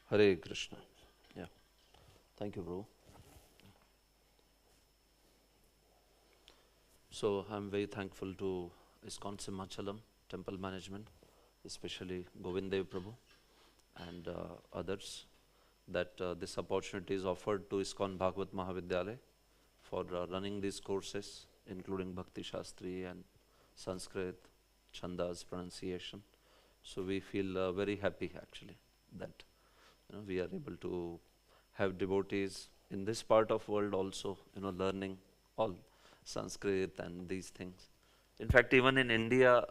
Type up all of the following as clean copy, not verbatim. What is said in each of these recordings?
Hare Krishna. Yeah. Thank you, Prabhu. So I'm very thankful to ISKCON Simhachalam temple management, especially Govindev Prabhu and others, that this opportunity is offered to ISKCON Bhagavad Mahavidyalaya for running these courses, including Bhakti Shastri and Sanskrit, Chandas, pronunciation. So we feel very happy actually that we are able to have devotees in this part of world also, learning all Sanskrit and these things. In fact, even in India,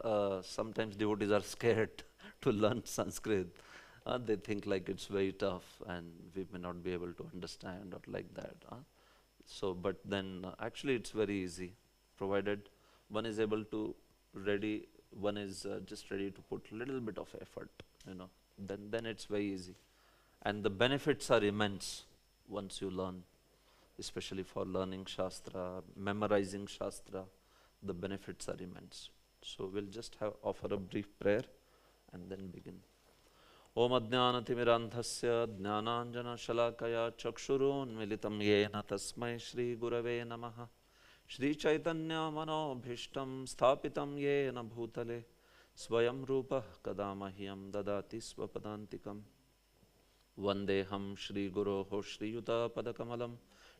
sometimes devotees are scared to learn Sanskrit. They think like it's very tough and we may not be able to understand or like that. So, but then actually it's very easy, provided one is able to one is just ready to put little bit of effort, then it's very easy. And the benefits are immense once you learn, especially for learning Shastra, memorizing Shastra, the benefits are immense. So we'll just offer a brief prayer and then begin. Om Ajnanatimirandhasya Jnananjana Shalakaya Chakshurunmilitam Yena Tasmai Shri Gurave Namaha Shri Chaitanya Manobhishtam Sthapitam Yena Bhutale Swayam Rupa Kadamahyam Dadati Swapadantikam Vandeham Shri Guroho Shri Yuta Padakamalam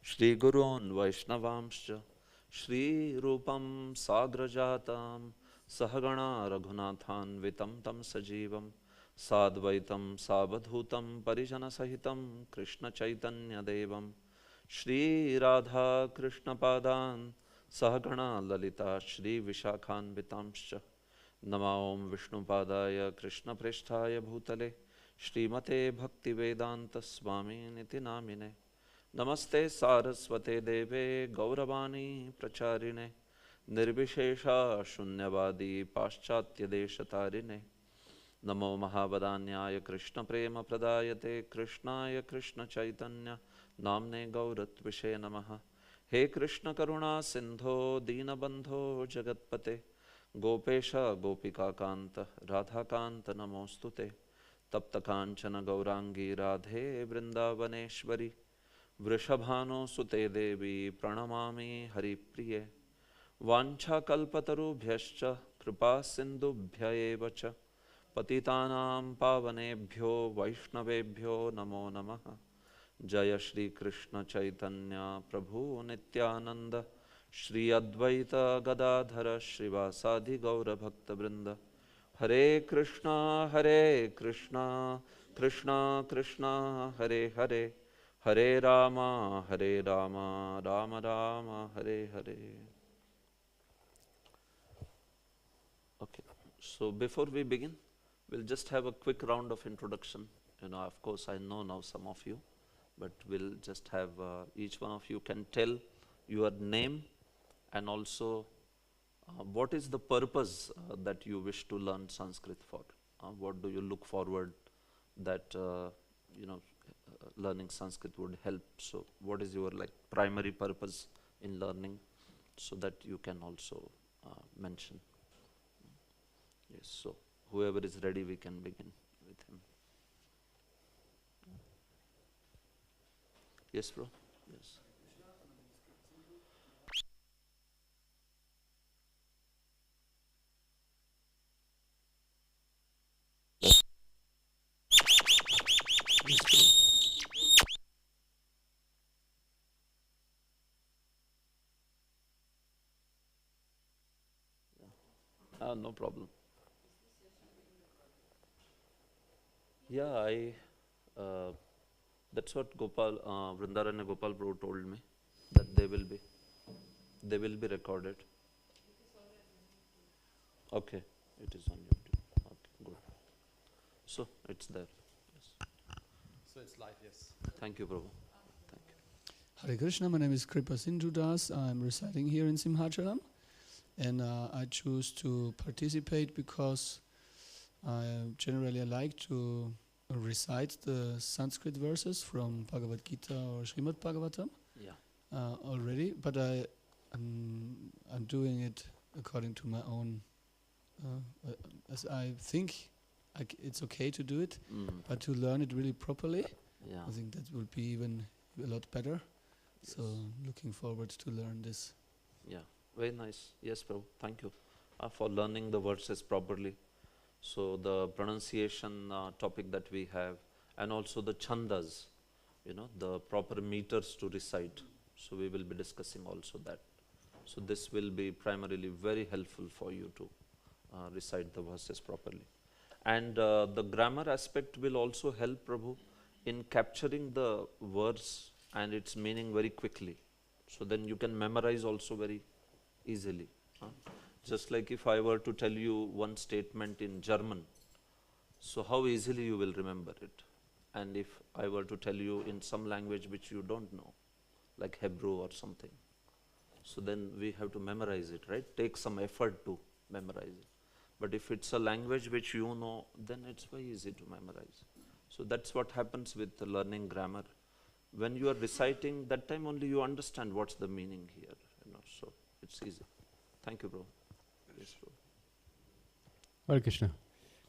Shri Gurun Vaishnavamscha Shri Rupam Sagrajatam Sahagana Raghunathan Vitam Tam Sajivam Sadvaitam Savadhutam Parijana Sahitam Krishna Chaitanya Devam Shri Radha Krishna Padan Sahagana Lalita Shri Vishakhan Vitamscha Nama Om Vishnu Padaya Krishna Presthaya Bhutale Shrimate Bhakti Vedanta Swami Niti Namine Namaste Saraswate Deve Gauravani Pracharine Nirvishesha Shunyavadi Paschatya Deshatarine Namo Mahavadanyaya Krishna Prema Pradayate Krishnaya Krishna Chaitanya Namne Gauratvishe Namaha He Krishna Karuna Sindho Dinabandho Jagatpate Gopesha Gopika Kanta Radha Kanta Namostute Tapta Kanchana Gaurangi Radhe Vrindavaneshwari Vrishabhano Sute Devi Pranamami Hari Priye Vancha Kalpatarubhyascha Kripa Sindhubhya eva cha Patitanam Pavanebhyo Vaishnavebhyo Namo Namaha Jaya Shri Krishna Chaitanya Prabhu Nityananda Shri Advaita Gadadhara Srivasadi Gaura Bhakta Vrinda Hare Krishna Krishna Krishna Hare Hare Hare Rama Rama Rama Hare Hare. Okay, so before we begin, we'll just have a quick round of introduction. Of course, I know now some of you, but we'll just have each one of you can tell your name and also what is the purpose that you wish to learn Sanskrit for? What do you look forward that learning Sanskrit would help? So, what is your primary purpose in learning, so that you can also mention? Yes. So, whoever is ready, we can begin with him. Yes, bro. Yes. No problem. Yeah, that's what Vrindaran and Gopal Prabhu told me, that they will be recorded. Okay, it is on YouTube. Okay, good. So it's there. Yes. So it's live, yes. Thank you, Prabhu. Thank you. Hare Krishna, my name is Kripa Sindhudas. I'm residing here in Simhachalam, and I choose to participate because I generally like to recite the Sanskrit verses from Bhagavad Gita or Srimad Bhagavatam already, but I'm doing it according to my own, as I think it's okay to do it, Mm. but to learn it really properly, Yeah. I think that will be even a lot better. So Yes. looking forward to learn this. Yeah, very nice. Yes, Prabhu, thank you for learning the verses properly. So the pronunciation topic that we have, and also the chandas, the proper meters to recite. So we will be discussing also that. So this will be primarily very helpful for you to recite the verses properly. And the grammar aspect will also help Prabhu in capturing the verse and its meaning very quickly. So then you can memorize also very easily. Just like if I were to tell you one statement in German, so how easily you will remember it. And if I were to tell you in some language which you don't know, like Hebrew or something, so then we have to memorize it, right? Take some effort to memorize it. But if it's a language which you know, then it's very easy to memorize. So that's what happens with learning grammar. When you are reciting, that time only you understand what's the meaning here, so it's easy. Thank you, bro. Yes, bro. Hare Krishna.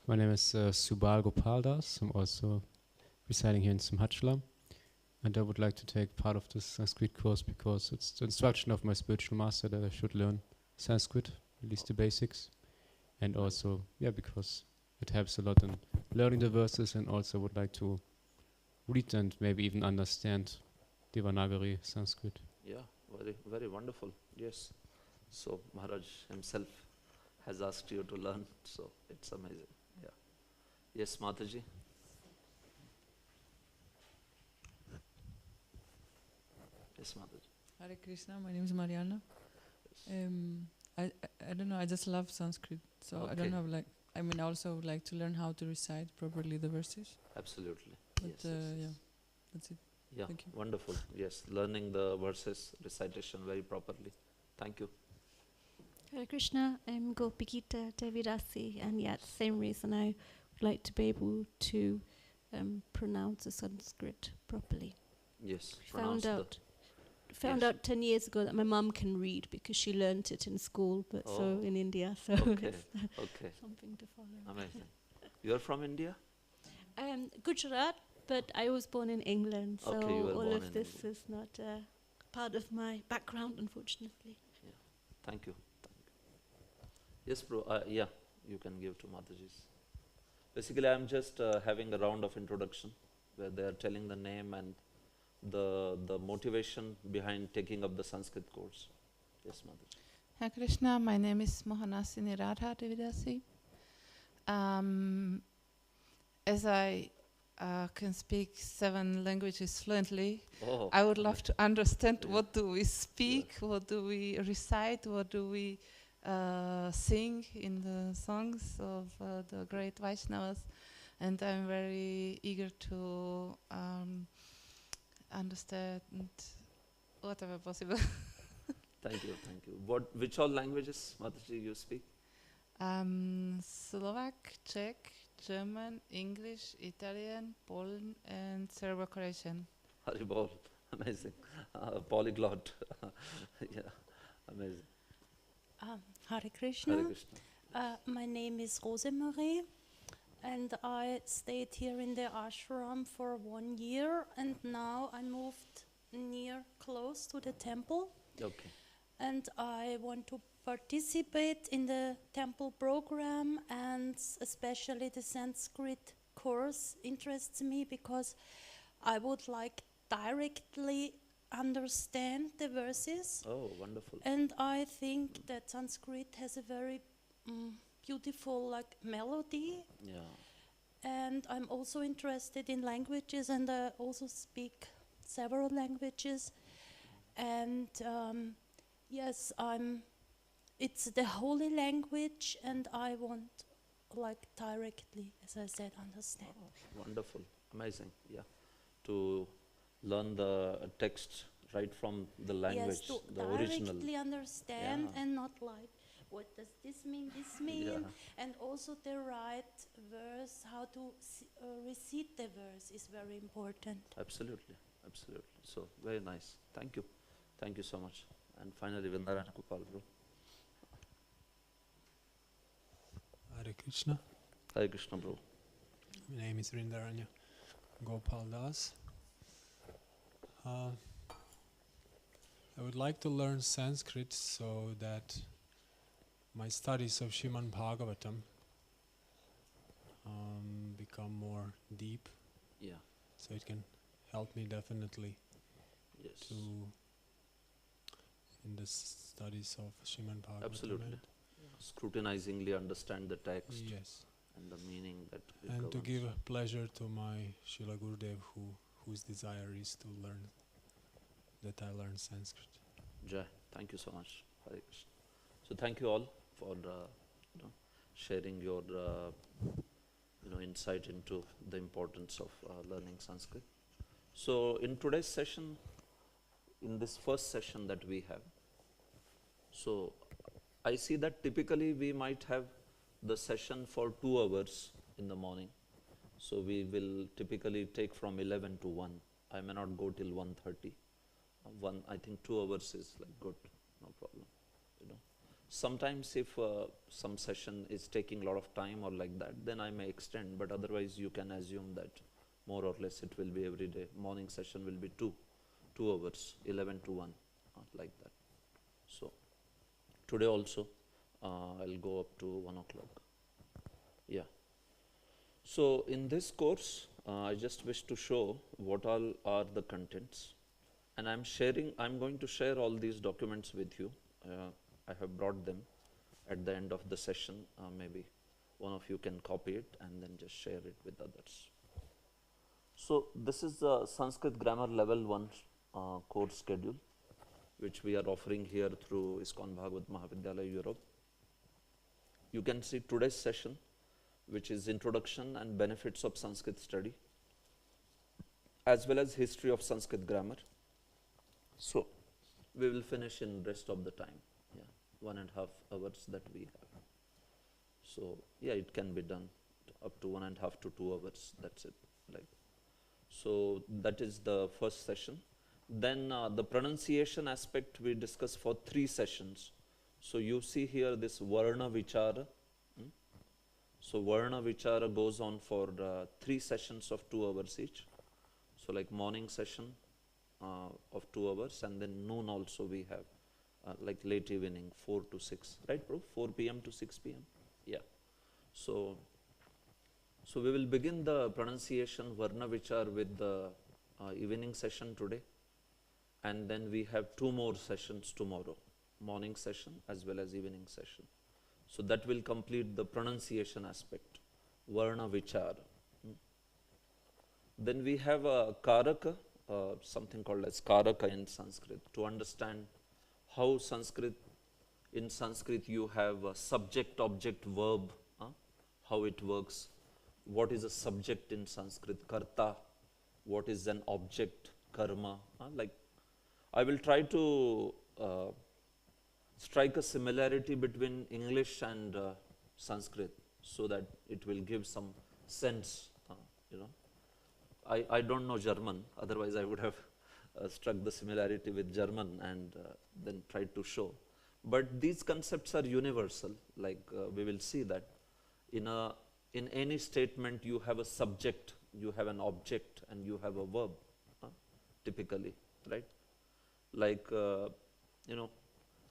My name is Subal Gopaldas. I'm also residing here in Simhachalam. And I would like to take part of this Sanskrit course because it's the instruction of my spiritual master that I should learn Sanskrit, at least the basics. And also, because it helps a lot in learning the verses, and also would like to read and maybe even understand Devanagari Sanskrit. Yeah, very, very wonderful. Yes. So Maharaj himself has asked you to learn, so it's amazing. Yeah. Yes, Mataji. Yes, Mataji. Hare Krishna, my name is Mariana. I don't know, I just love Sanskrit, so I don't Okay. know, I also would like to learn how to recite properly the verses. Absolutely. But Yes, yes, yes. that's it. Yeah, Thank you. wonderful. Yes, learning the verses, recitation very properly. Thank you. Hare Krishna, I'm Gopikita Devidasi, and yet same reason I would like to be able to pronounce the Sanskrit properly. Yes, Found pronounce out yes. 10 years ago that my mum can read because she learnt it in school, but so Oh. in India, so Okay, it's okay, something to follow. amazing. You're from India? Gujarat, but I was born in England, so Okay, you were all born of in this England. is not part of my background, unfortunately. Thank you. Thank you. Yes, bro. Yeah, you can give to Mataji's. Basically, I'm just having a round of introduction where they are telling the name and the motivation behind taking up the Sanskrit course. Yes, Mataji. Hare Krishna, my name is Mohanasini Radha Devidasi. As I can speak 7 languages fluently, Oh, I would love to understand Yeah. what do we speak, what do we recite, what do we sing in the songs of the great Vaishnavas. And I'm very eager to understand whatever possible. Thank you, thank you. Which all languages, Mataji, you speak? Slovak, Czech, German, English, Italian, Poland, and Serbo-Croatian. Haribol, amazing. Polyglot. Yeah, amazing. Hare Krishna. Hare Krishna. My name is Rosemarie, and I stayed here in the ashram for 1 year, and now I moved close to the temple, Okay. and I want to participate in the temple program, and especially the Sanskrit course interests me because I would like directly understand the verses. Oh, wonderful. And I think that Sanskrit has a very beautiful melody, Yeah. and I'm also interested in languages, and I also speak several languages. And yes, it's the holy language, and I want directly, as I said, understand. Oh, wonderful, amazing. Yeah, to learn the text right from the language, Yes, to the original. directly understand, Yeah. and not what does this mean, Yeah. and also the right verse, how to recite the verse is very important. Absolutely, absolutely. So very nice. Thank you so much. And finally, Vindarana Gopal, bro. Hare Krishna. Hare Krishna, bro. My name is Rindaranya Gopal Das. I would like to learn Sanskrit so that my studies of Srimad Bhagavatam become more deep, Yeah. so it can help me definitely Yes. to in the studies of Srimad Bhagavatam. Absolutely. Scrutinizingly understand the text Yes, and the meaning that it and to governs. give pleasure to my Srila Gurudev, whose desire is to learn, that I learn Sanskrit. Jai, thank you so much. Hare Krishna. So thank you all for sharing your insight into the importance of learning Sanskrit. So in today's session, in this first session that we have, so I see that typically we might have the session for 2 hours in the morning. So we will typically take from 11 to 1. I may not go till 1:30. I think 2 hours is like good, no problem. Sometimes if some session is taking a lot of time or like that, then I may extend, but otherwise you can assume that more or less it will be every day. Morning session will be 2 hours, 11 to 1, like that. So today also I'll go up to 1 o'clock. Yeah. So in this course, I just wish to show what all are the contents, and I'm going to share all these documents with you. I have brought them at the end of the session. Maybe one of you can copy it and then just share it with others. So this is the Sanskrit Grammar Level 1 course schedule, which we are offering here through ISKCON Bhagavad Mahavidyalaya, Europe. You can see today's session, which is Introduction and Benefits of Sanskrit Study, as well as History of Sanskrit Grammar. So we will finish in rest of the time, 1.5 hours that we have. So yeah, it can be done up to 1.5 to 2 hours, that's it. So that is the first session. Then the pronunciation aspect we discuss for 3 sessions. So you see here this Varna Vichara. So Varna Vichara goes on for 3 sessions of 2 hours each. So like morning session of 2 hours, and then noon also we have, like late evening, 4 to 6, right bro? 4 p.m. to 6 p.m. Yeah. So we will begin the pronunciation Varna Vichar with the evening session today, and then we have 2 more sessions tomorrow, morning session as well as evening session. So that will complete the pronunciation aspect, Varna Vichar. Then we have a Karaka, something called as Karaka in Sanskrit, to understand how in Sanskrit you have a subject, object, verb, how it works. What is a subject in Sanskrit? Karta. What is an object? Karma. Like I will try to strike a similarity between English and Sanskrit so that it will give some sense. I don't know German, otherwise I would have struck the similarity with German and then tried to show. But these concepts are universal, like we will see that in any statement you have a subject, you have an object, and you have a verb, typically, right? Like,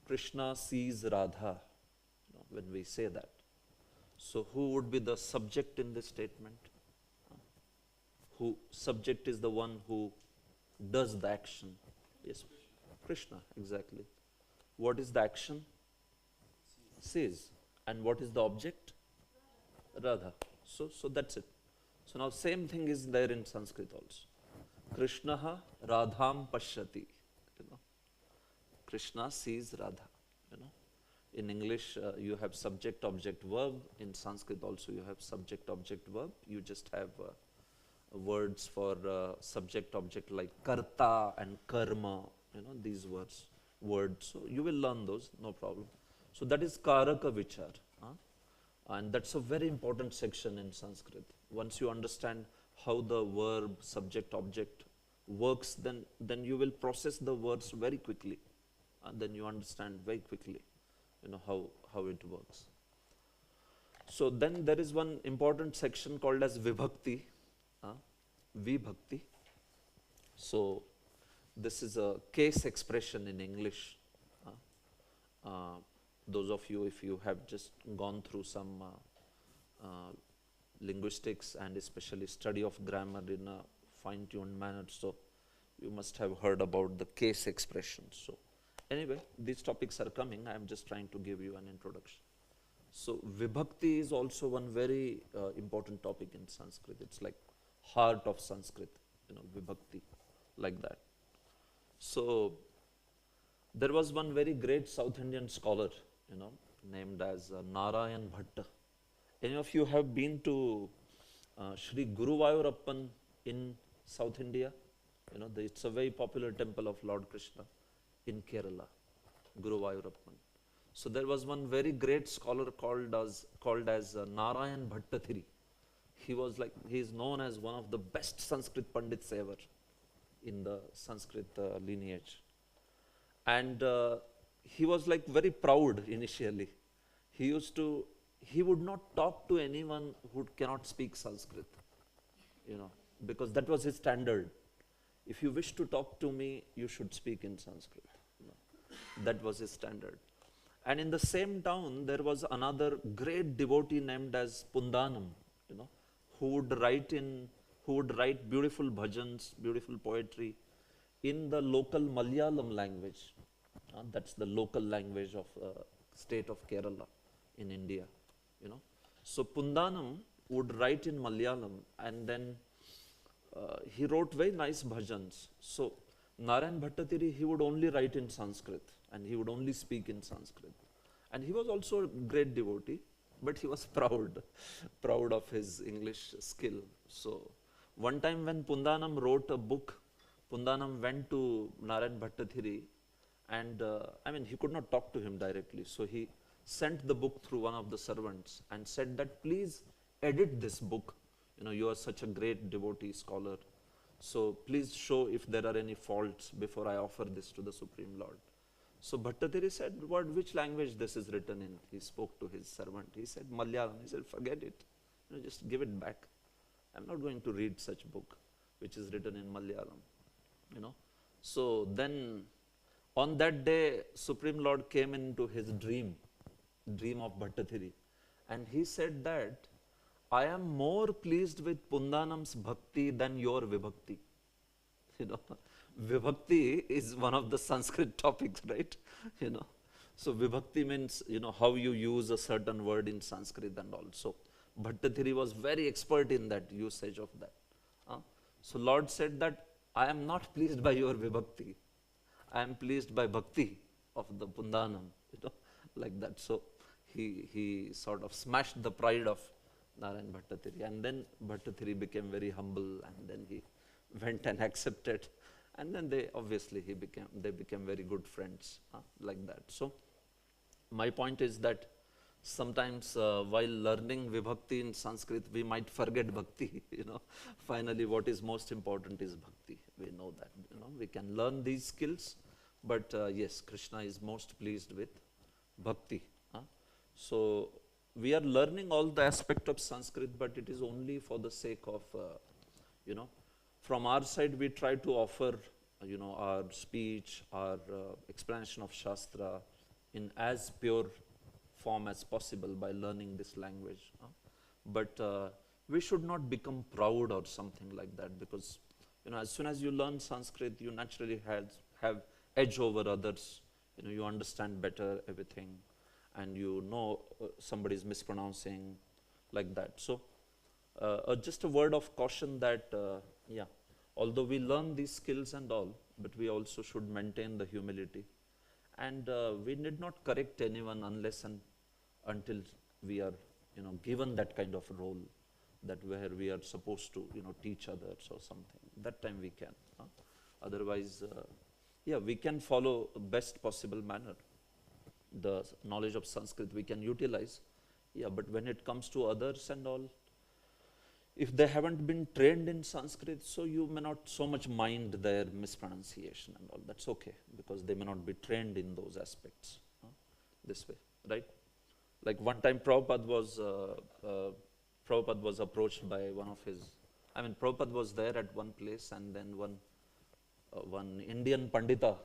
Krishna sees Radha, when we say that. So who would be the subject in this statement? Subject is the one who does the action. Yes, Krishna, exactly. What is the action? Sees. And what is the object? Radha. So that's it. So now same thing is there in Sanskrit also. Krishnaha Radham Pashyati. Krishna sees Radha. In English you have subject, object, verb. In Sanskrit also you have subject, object, verb. You just have words for subject, object like karta and karma. These words. So you will learn those, no problem. So that is Karaka Vichar. And that's a very important section in Sanskrit. Once you understand how the verb, subject, object works, then you will process the words very quickly. And then you understand very quickly, how it works. So then there is one important section called as Vibhakti, Vibhakti. So this is a case expression in English. Those of you, if you have just gone through some linguistics and especially study of grammar in a fine-tuned manner, so you must have heard about the case expressions. So anyway, these topics are coming. I am just trying to give you an introduction. So Vibhakti is also one very important topic in Sanskrit. It's like heart of Sanskrit, Vibhakti, like that. So there was one very great South Indian scholar, named as Narayan Bhatta. Any of you have been to Sri Guruvayurappan in South India? It's a very popular temple of Lord Krishna in Kerala, Guruvayurappan. So there was one very great scholar called as Narayan Bhattathiri. He is known as one of the best Sanskrit Pandits ever in the Sanskrit lineage. And he was very proud initially. He would not talk to anyone who cannot speak Sanskrit, because that was his standard. If you wish to talk to me, you should speak in Sanskrit. That was his standard. And in the same town, there was another great devotee named as Pundanam, who would write beautiful bhajans, beautiful poetry in the local Malayalam language. That's the local language of state of Kerala in India. So Pundanam would write in Malayalam, and then he wrote very nice bhajans. So Narayan Bhattathiri, he would only write in Sanskrit, and he would only speak in Sanskrit. And he was also a great devotee, but he was proud of his English skill. So one time when Pundanam wrote a book, Pundanam went to Narayan Bhattathiri, and he could not talk to him directly. So he sent the book through one of the servants and said that, please edit this book. You are such a great devotee scholar. So please show if there are any faults before I offer this to the Supreme Lord. So Bhattathiri said, which language this is written in? He spoke to his servant. He said, Malayalam. He said, forget it. Just give it back. I'm not going to read such book which is written in Malayalam. So then on that day, Supreme Lord came into his dream of Bhattathiri. And he said that, I am more pleased with Pundanam's bhakti than your vibhakti. Vibhakti is one of the Sanskrit topics, right? So vibhakti means, how you use a certain word in Sanskrit and all. So Bhattathiri was very expert in that usage of that. So Lord said that, I am not pleased by your vibhakti. I am pleased by bhakti of the Pundanam, like that. So he sort of smashed the pride of Narayan Bhattathiri, and then Bhattathiri became very humble, and then he went and accepted, and then they became very good friends, like that. So my point is that sometimes while learning vibhakti in Sanskrit, we might forget bhakti. Finally, what is most important is bhakti. We know that. We can learn these skills, but yes, Krishna is most pleased with bhakti. So we are learning all the aspect of Sanskrit, but it is only for the sake of, from our side we try to offer, our speech, our explanation of Shastra in as pure form as possible by learning this language. But we should not become proud or something like that, because, as soon as you learn Sanskrit, you naturally have edge over others. You understand better everything, and somebody is mispronouncing, like that. So just a word of caution that, although we learn these skills and all, but we also should maintain the humility. And we need not correct anyone unless and until we are, given that kind of role, that where we are supposed to, teach others or something. That time we can. Otherwise, we can follow best possible manner. The knowledge of Sanskrit we can utilize. But when it comes to others and all, if they haven't been trained in Sanskrit, so you may not so much mind their mispronunciation and all. That's okay, because they may not be trained in those aspects. This way, right? Like one time Prabhupada was approached by one of his, Prabhupada was there at one place, and then one Indian Pandita,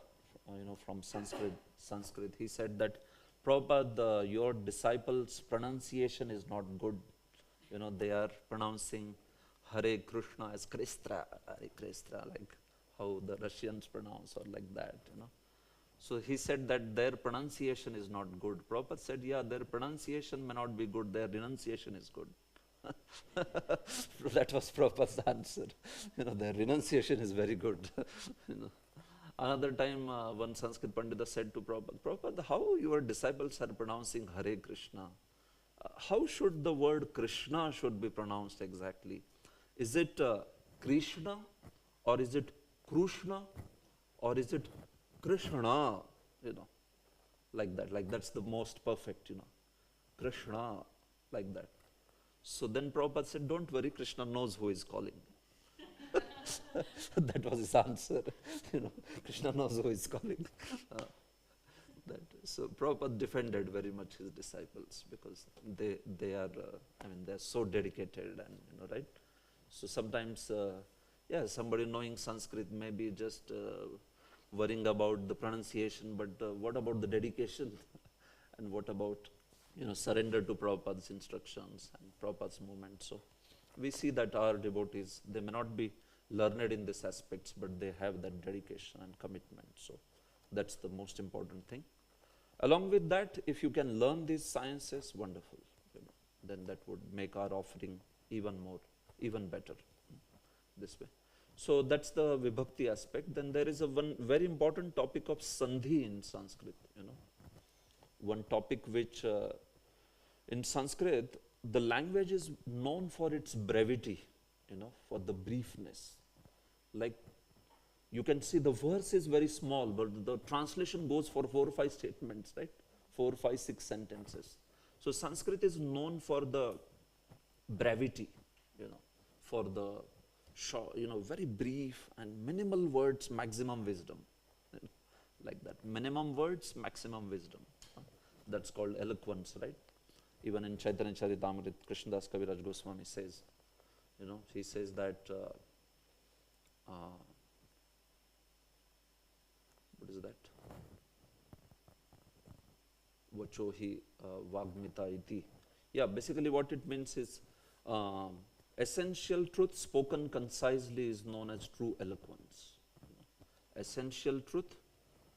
from Sanskrit, he said that, Prabhupada, your disciples' pronunciation is not good. They are pronouncing Hare Krishna as Krishna, Hare Krishna, like how the Russians pronounce, or like that, So he said that their pronunciation is not good. Prabhupada said, yeah, their pronunciation may not be good, their renunciation is good. That was Prabhupada's answer. Their renunciation is very good. Another time, one Sanskrit Pandita said to Prabhupada, Prabhupada, how your disciples are pronouncing Hare Krishna? How should the word Krishna should be pronounced exactly? Is it Krishna, or is it Krushna, or is it Krishna? Like that. Like that's the most perfect, Krishna, like that. So then Prabhupada said, don't worry, Krishna knows who is calling. That was his answer. Krishna knows who is calling. So Prabhupada defended very much his disciples, because they are they're so dedicated, and right. So sometimes somebody knowing Sanskrit may be just worrying about the pronunciation, but what about the dedication? And what about surrender to Prabhupada's instructions and Prabhupada's movement? So we see that our devotees, they may not be learned in these aspects, but they have that dedication and commitment. So that's the most important thing. Along with that, if you can learn these sciences, wonderful. Then that would make our offering even better this way. So that's the Vibhakti aspect. Then there is one very important topic of Sandhi in Sanskrit. One topic which in Sanskrit, the language is known for its brevity, for the briefness. Like you can see the verse is very small, but the translation goes for 4 or 5 statements, right? 4, 5, 6 sentences. So Sanskrit is known for the brevity, for the short, very brief and minimal words, maximum wisdom. Like that. Minimum words, maximum wisdom. That's called eloquence, right? Even in Chaitanya Charitamrita, Krishnadas Kaviraj Goswami says, he says that, what is that? Vachohi Vagmita iti. Yeah, basically what it means is, essential truth spoken concisely is known as true eloquence. Essential truth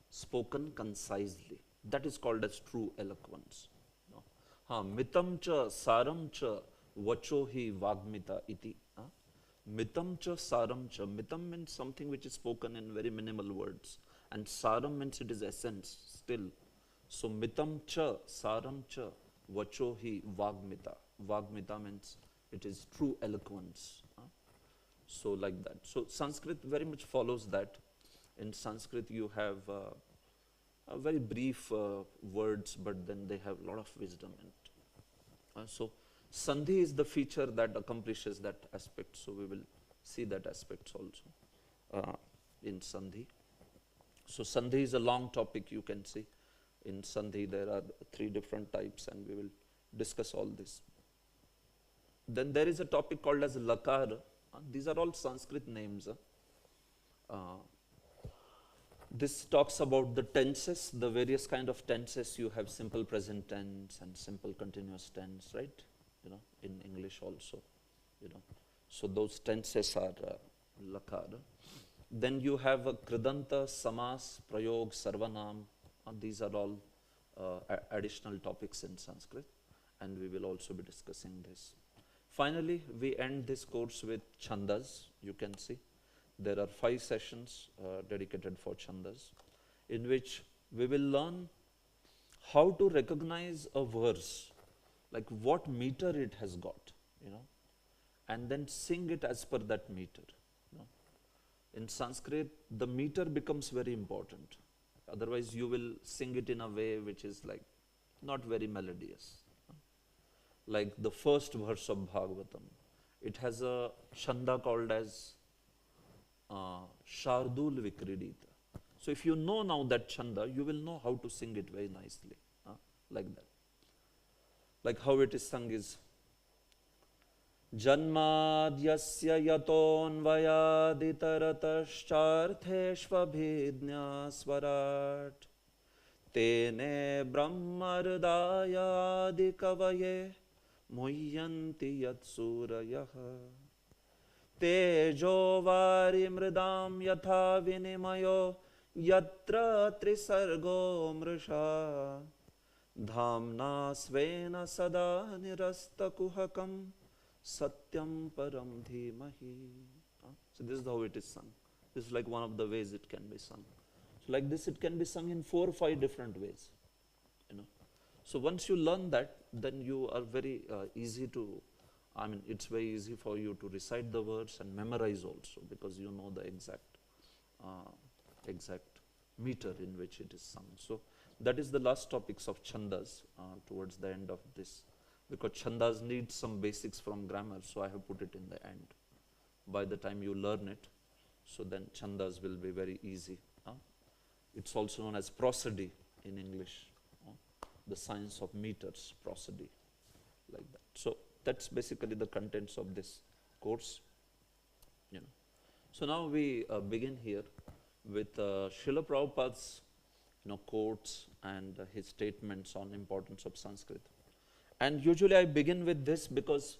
spoken concisely. That is called as true eloquence. Mitam cha saram cha vachohi vagmita iti. Mitam cha saram cha. Mitam means something which is spoken in very minimal words. And saram means it is essence still. So mitam cha saram cha vachohi vagmita. Vagmita means it is true eloquence. So like that. So Sanskrit very much follows that. In Sanskrit you have very brief words, but then they have a lot of wisdom in it. So Sandhi is the feature that accomplishes that aspect. So we will see that aspects also in Sandhi. So Sandhi is a long topic, you can see. In Sandhi there are 3 different types, and we will discuss all this. Then there is a topic called as Lakar. These are all Sanskrit names. This talks about the tenses, the various kind of tenses. You have simple present tense and simple continuous tense, right? In English also, So those tenses are Lakar. Then you have a Kridanta, Samas, Prayog, Sarvanam. These are all additional topics in Sanskrit, and we will also be discussing this. Finally, we end this course with Chandas. You can see there are 5 sessions dedicated for Chandas, in which we will learn how to recognize a verse, like what meter it has got, and then sing it as per that meter. In Sanskrit, the meter becomes very important. Otherwise, you will sing it in a way which is like not very melodious. Like the first verse of Bhagavatam, it has a chanda called as Shardul Vikridita. So if you know now that chanda, you will know how to sing it very nicely, like that. Like how it is sung is Janmadyasya yatonvayaditaratashartheshvabhidnya swarat Tene brahmardaya kavaye muhyanti yatsurayaha Tejo vari mridam yatha vinimayo yatra trisargo mrisha Dhamna svena sada nirasta kuhakam satyam param dhimahi. So this is how it is sung. This is like one of the ways it can be sung. So like this it can be sung in 4 or 5 different ways. So once you learn that, then you are very easy to, it's very easy for you to recite the words and memorize also, because you know the exact meter in which it is sung. So that is the last topics of chandas towards the end of this, because chandas need some basics from grammar, so I have put it in the end. By the time you learn it, so then chandas will be very easy. It's also known as prosody in English, the science of meters, prosody, like that. So that's basically the contents of this course. So now we begin here with Srila Prabhupada's quotes and his statements on importance of Sanskrit. And usually I begin with this because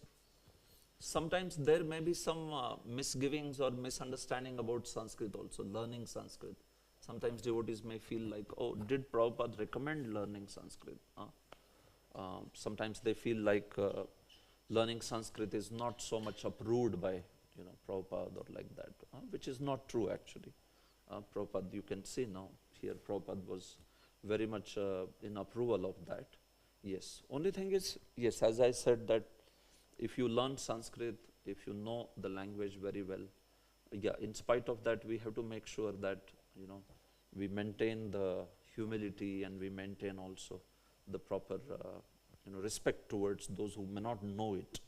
sometimes there may be some misgivings or misunderstanding about Sanskrit also, learning Sanskrit. Sometimes devotees may feel like, oh, did Prabhupada recommend learning Sanskrit? Sometimes they feel like learning Sanskrit is not so much approved by Prabhupada or like that, which is not true actually. Prabhupada, you can see now here, Prabhupada was very much in approval of that. Yes, only thing is, yes, as I said, that if you learn Sanskrit, if you know the language very well, yeah, in spite of that, we have to make sure that we maintain the humility and we maintain also the proper respect towards those who may not know it.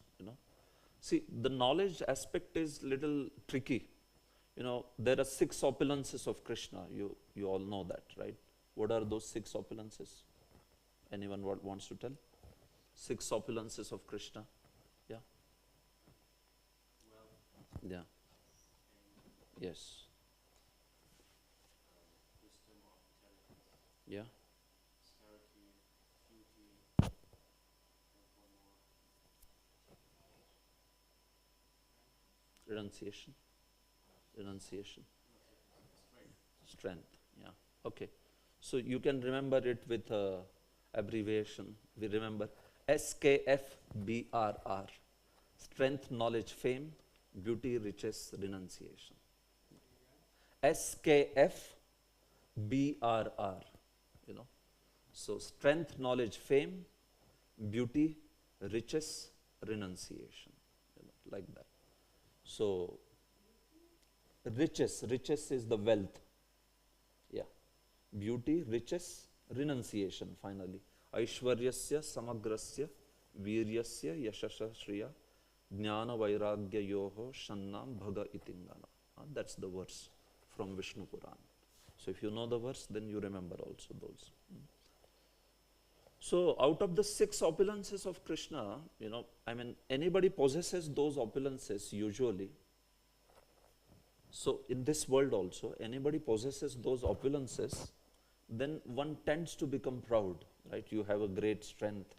See, the knowledge aspect is little tricky. There are 6 opulences of Krishna. You all know that, right? What are those 6 opulences? Anyone wants to tell? 6 opulences of Krishna. Yeah. Yeah. Yes. Yeah. Renunciation. Strength. Yeah. Okay. So you can remember it with abbreviation. We remember SKFBRR. Strength, knowledge, fame, beauty, riches, renunciation. SKFBRR. So strength, knowledge, fame, beauty, riches, renunciation. Like that. So riches is the wealth. Yeah. Beauty, riches, renunciation finally. Aishwaryasya samagrasya viryasya yashasha shriya jnana vairagya yoho shannam bhaga itingana. That's the verse from Vishnu Puran. So if you know the verse, then you remember also those. So out of the 6 opulences of Krishna, anybody possesses those opulences usually. So in this world also, anybody possesses those opulences, then one tends to become proud, right? You have a great strength,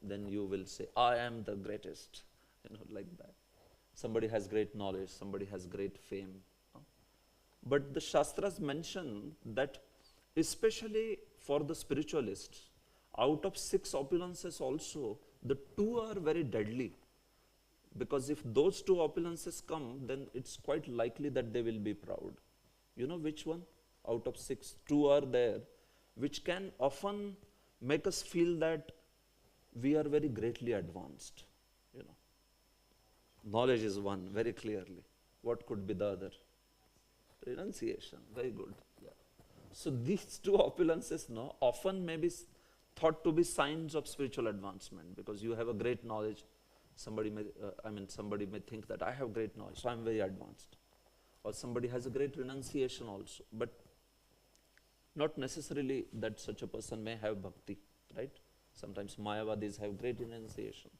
then you will say, I am the greatest, like that. Somebody has great knowledge, somebody has great fame. But the Shastras mention that especially for the spiritualists, out of 6 opulences also, the 2 are very deadly. Because if those 2 opulences come, then it's quite likely that they will be proud. You know which one? Out of 6, 2 are there, which can often make us feel that we are very greatly advanced. Knowledge is one, very clearly. What could be the other? Renunciation, very good. Yeah. So these 2 opulences often may be thought to be signs of spiritual advancement, because you have a great knowledge. Somebody may think that I have great knowledge, so I am very advanced. Or somebody has a great renunciation also, but not necessarily that such a person may have bhakti, right? Sometimes Mayavadis have great enunciation,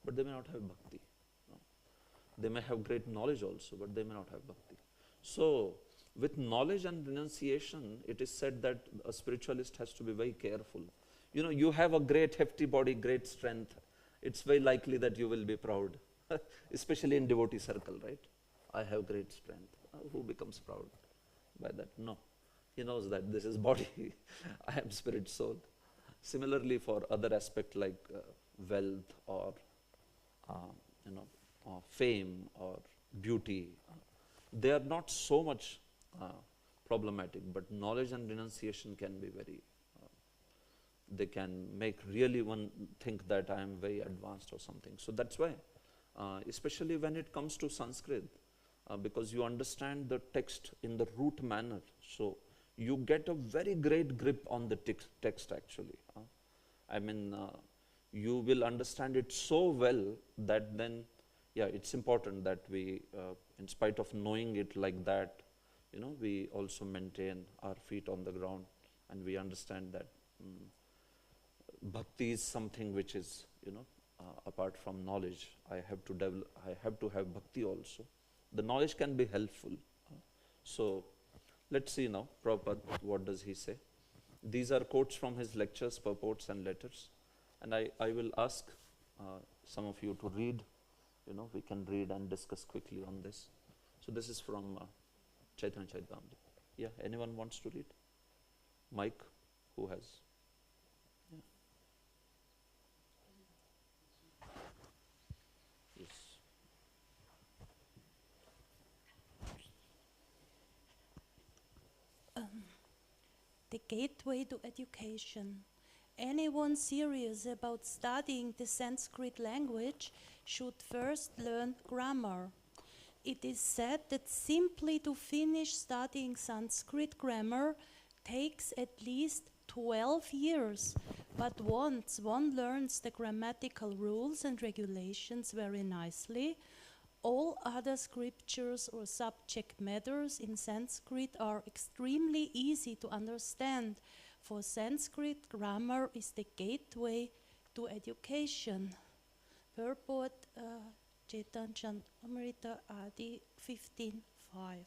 but they may not have bhakti. No? They may have great knowledge also, but they may not have bhakti. So, with knowledge and renunciation, it is said that a spiritualist has to be very careful. You know, you have a great hefty body, great strength. It's very likely that you will be proud, especially in devotee circle, right? I have great strength. Who becomes proud by that? No. He knows that this is body, I am spirit soul. Similarly, for other aspect like wealth or fame or beauty, they are not so much problematic, but knowledge and renunciation can be very, they can make really one think that I am very advanced or something. So that's why, especially when it comes to Sanskrit, because you understand the text in the root manner, so you get a very great grip on the text actually. I mean, you will understand it so well that then, yeah, it's important that we, in spite of knowing it like that, you know, we also maintain our feet on the ground and we understand that bhakti is something which is, you know, apart from knowledge. I have to have bhakti also. The knowledge can be helpful. So, let's see now, Prabhupada, what does he say? These are quotes from his lectures, purports and letters. And I will ask some of you to read, you know, we can read and discuss quickly on this. So this is from Chaitanya Charitamrita. Yeah, anyone wants to read? Mike, who has? Yeah. Yes. The gateway to education. Anyone serious about studying the Sanskrit language should first learn grammar. It is said that simply to finish studying Sanskrit grammar takes at least 12 years, but once one learns the grammatical rules and regulations very nicely, all other scriptures or subject matters in Sanskrit are extremely easy to understand, for Sanskrit grammar is the gateway to education. Purport Chaitanya Charitamrita Adi 15:5.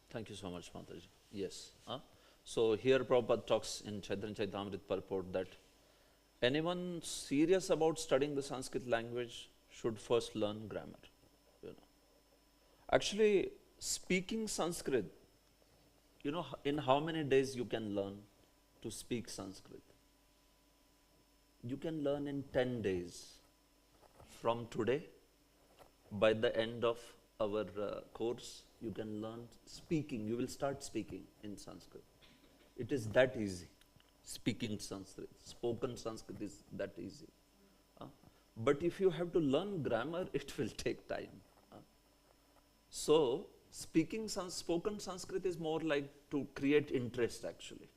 Thank you so much, Mataji. Yes. So here Prabhupada talks in Chaitanya Charitamrita purport that anyone serious about studying the Sanskrit language should first learn grammar. You know, actually, speaking Sanskrit, you know, in how many days you can learn to speak Sanskrit? You can learn in 10 days. From today, by the end of our course, you can learn speaking. You will start speaking in Sanskrit. It is that easy. Speaking Sanskrit, spoken Sanskrit is that easy. But if you have to learn grammar, it will take time. So, spoken Sanskrit is more like to create interest actually.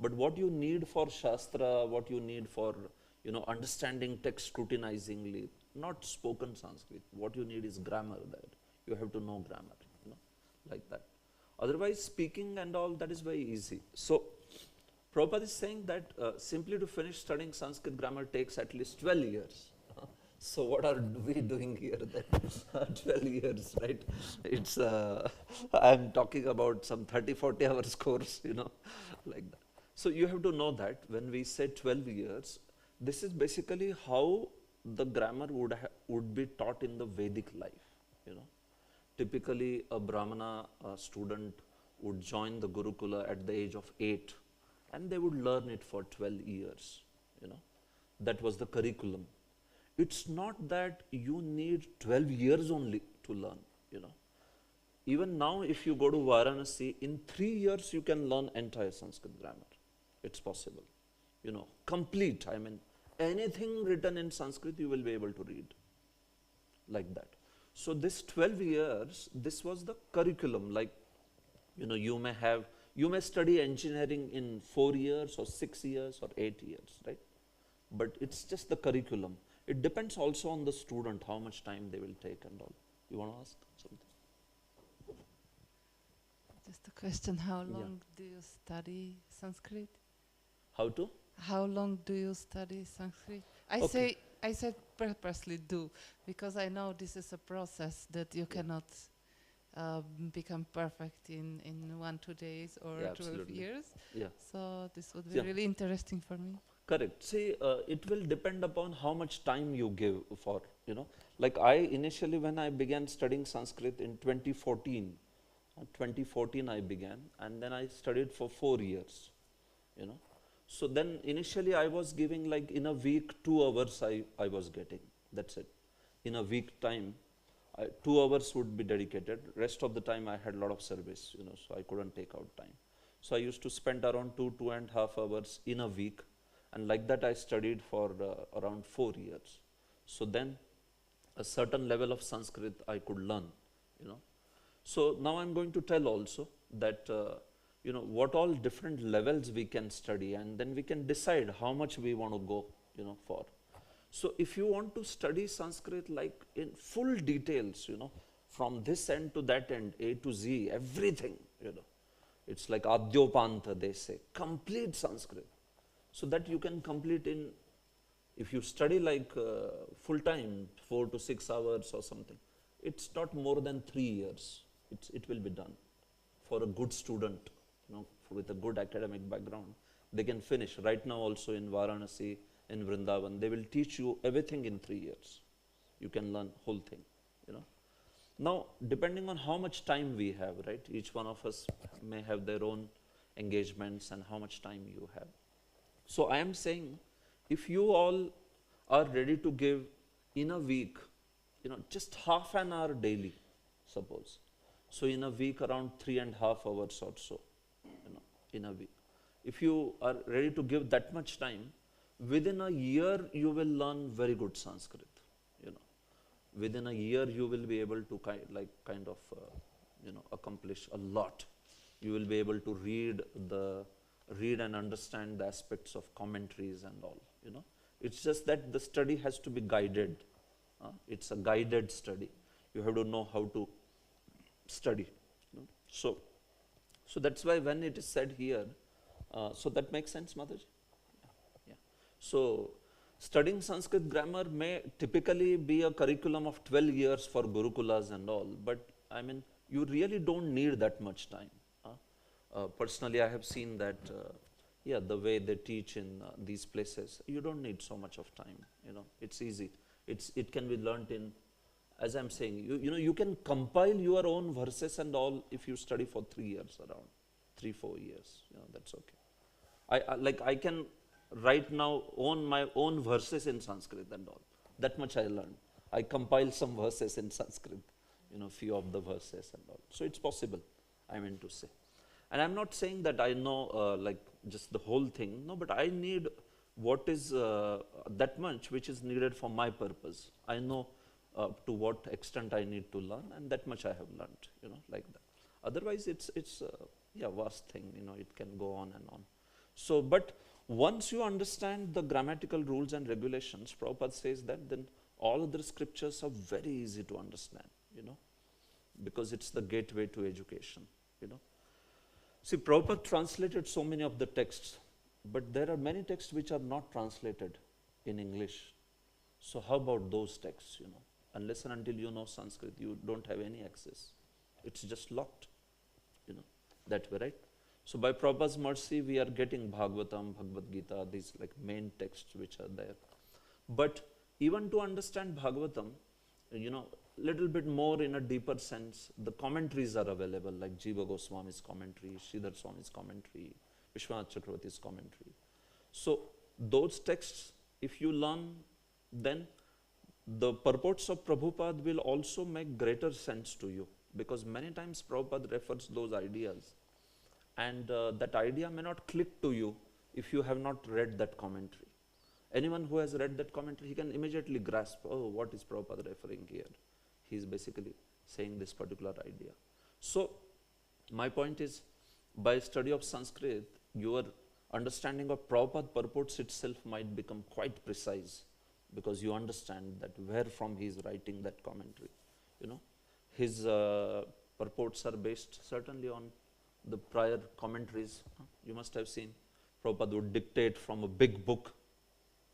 But what you need for Shastra, what you need for, you know, understanding text scrutinizingly, not spoken Sanskrit. What you need is grammar there. You have to know grammar, you know, like that. Otherwise, speaking and all, that is very easy. So, Prabhupada is saying that simply to finish studying Sanskrit grammar takes at least 12 years. So what are we doing here then? 12 years, right? It's, I'm talking about some 30-40 hours course, you know, like that. So you have to know that when we say 12 years, this is basically how the grammar would be taught in the Vedic life, you know. Typically, a Brahmana student would join the Gurukula at the age of 8 and they would learn it for 12 years, you know. That was the curriculum. It's not that you need 12 years only to learn, you know. Even now, if you go to Varanasi, in 3 years you can learn entire Sanskrit grammar. It's possible, you know, complete. I mean, anything written in Sanskrit you will be able to read, like that. So this 12 years, this was the curriculum. Like, you know, you may study engineering in 4 years or 6 years or 8 years, right? But it's just the curriculum. It depends also on the student, how much time they will take and all. You want to ask something? Just a question, how long do you study Sanskrit? How to? how long do you study Sanskrit? Okay. I said purposely do, because I know this is a process that you cannot become perfect in 1-2 days or Yeah, 12 absolutely. years. Yeah. So this would be Yeah. really interesting for me. Correct. See, it will depend upon how much time you give for, Like I initially, when I began studying Sanskrit in 2014 I began, and then I studied for 4 years, you know. So then initially I was giving like in a week 2 hours I was getting, that's it. In a week time, 2 hours would be dedicated. Rest of the time I had a lot of service, so I couldn't take out time. So I used to spend around 2.5 hours in a week, and like that I studied for around 4 years. So then a certain level of Sanskrit I could learn. So now I'm going to tell also that what all different levels we can study, and then we can decide how much we want to go for. So if you want to study Sanskrit like in full details, from this end to that end, A to Z, everything, it's like Adyopanta, they say, complete Sanskrit. So that you can complete in, if you study like full time, 4 to 6 hours or something, it's not more than 3 years. It will be done. For a good student, with a good academic background, they can finish. Right now also in Varanasi, in Vrindavan, they will teach you everything in 3 years. You can learn whole thing. Now, depending on how much time we have, right? Each one of us may have their own engagements and how much time you have. So I am saying, if you all are ready to give in a week, just half an hour daily, suppose. So in a week around 3.5 hours or so, in a week. If you are ready to give that much time, within a year you will learn very good Sanskrit. Within a year you will be able to kind of accomplish a lot. You will be able to read and understand the aspects of commentaries and all. It's just that the study has to be guided. It's a guided study. You have to know how to study. So that's why when it is said here, so that makes sense, Mataji? Yeah. So studying Sanskrit grammar may typically be a curriculum of 12 years for Gurukulas and all, but I mean, you really don't need that much time. Personally, I have seen that, the way they teach in these places, you don't need so much of time. It's easy. It can be learnt in, as I'm saying, you can compile your own verses and all if you study for 3 years, around 3-4 years. That's okay. I can right now own my own verses in Sanskrit and all. That much I learned. I compile some verses in Sanskrit, few of the verses and all. So it's possible, I mean to say. And I'm not saying that I know just the whole thing. No, but I need what is that much which is needed for my purpose. I know to what extent I need to learn, and that much I have learned, like that. Otherwise, it's vast thing, it can go on and on. So, but once you understand the grammatical rules and regulations, Prabhupada says that then all other scriptures are very easy to understand, because it's the gateway to education, See, Prabhupada translated so many of the texts, but there are many texts which are not translated in English. So how about those texts, Unless and until you know Sanskrit, you don't have any access. It's just locked, that way, right? So by Prabhupada's mercy, we are getting Bhagavatam, Bhagavad Gita, these like main texts which are there. But even to understand Bhagavatam, little bit more in a deeper sense, the commentaries are available, like Jiva Goswami's commentary, Sridhar Swami's commentary, Vishwanath Chakravarti's commentary. So those texts, if you learn, then the purports of Prabhupada will also make greater sense to you, because many times Prabhupada refers those ideas, and that idea may not click to you if you have not read that commentary. Anyone who has read that commentary, he can immediately grasp, oh, what is Prabhupada referring here? He is basically saying this particular idea. So my point is, by study of Sanskrit, your understanding of Prabhupada purports itself might become quite precise, because you understand that where from he is writing that commentary. His purports are based certainly on the prior commentaries. You must have seen Prabhupada would dictate from a big book.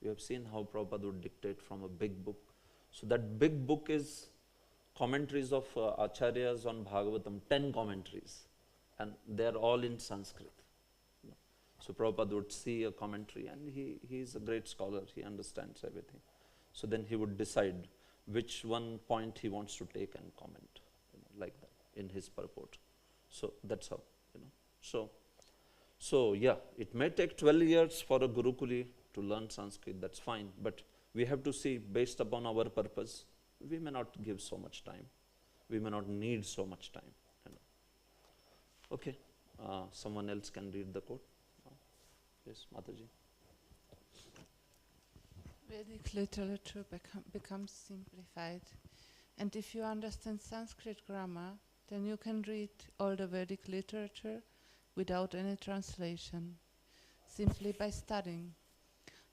You have seen how Prabhupada would dictate from a big book. So that big book is commentaries of Acharyas on Bhagavatam, 10 commentaries, and they are all in Sanskrit. You know. So Prabhupada would see a commentary, and he is a great scholar, he understands everything. So then he would decide which one point he wants to take and comment, you know, like that in his purport. So that's how, you know. So yeah, it may take 12 years for a Gurukuli to learn Sanskrit, that's fine, but we have to see, based upon our purpose, we may not give so much time. We may not need so much time. You know. Okay, someone else can read the quote. Yes, Mataji. Vedic literature becomes simplified, and if you understand Sanskrit grammar, then you can read all the Vedic literature without any translation, simply by studying.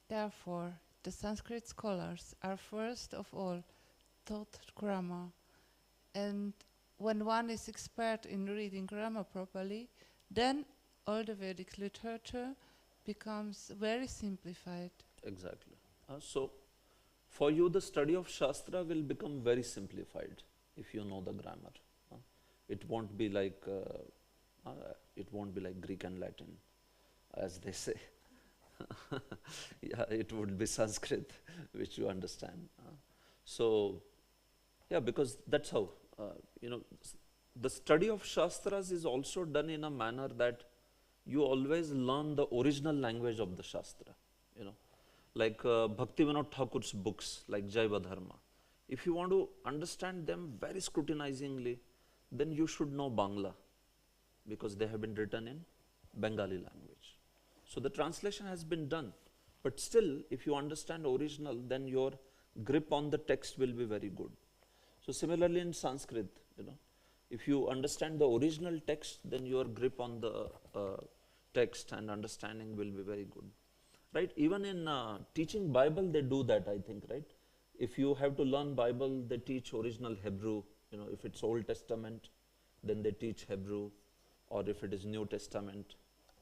Therefore, the Sanskrit scholars are first of all taught grammar, and when one is expert in reading grammar properly, then all the Vedic literature becomes very simplified. Exactly. So, for you the study of Shastra will become very simplified if you know the grammar. It won't be like Greek and Latin, as they say. Yeah, it would be Sanskrit, which you understand. So, yeah, because that's how, you know, the study of Shastras is also done in a manner that you always learn the original language of the Shastra, you know. Like Bhaktivinoda Thakur's books, like Jaiva Dharma. If you want to understand them very scrutinizingly, then you should know Bangla, because they have been written in Bengali language. So the translation has been done, but still, if you understand original, then your grip on the text will be very good. So similarly in Sanskrit, you know, if you understand the original text, then your grip on the text and understanding will be very good. Right? Even in teaching Bible, they do that, I think, right? If you have to learn Bible, they teach original Hebrew. You know, if it's Old Testament, then they teach Hebrew, or if it is New Testament,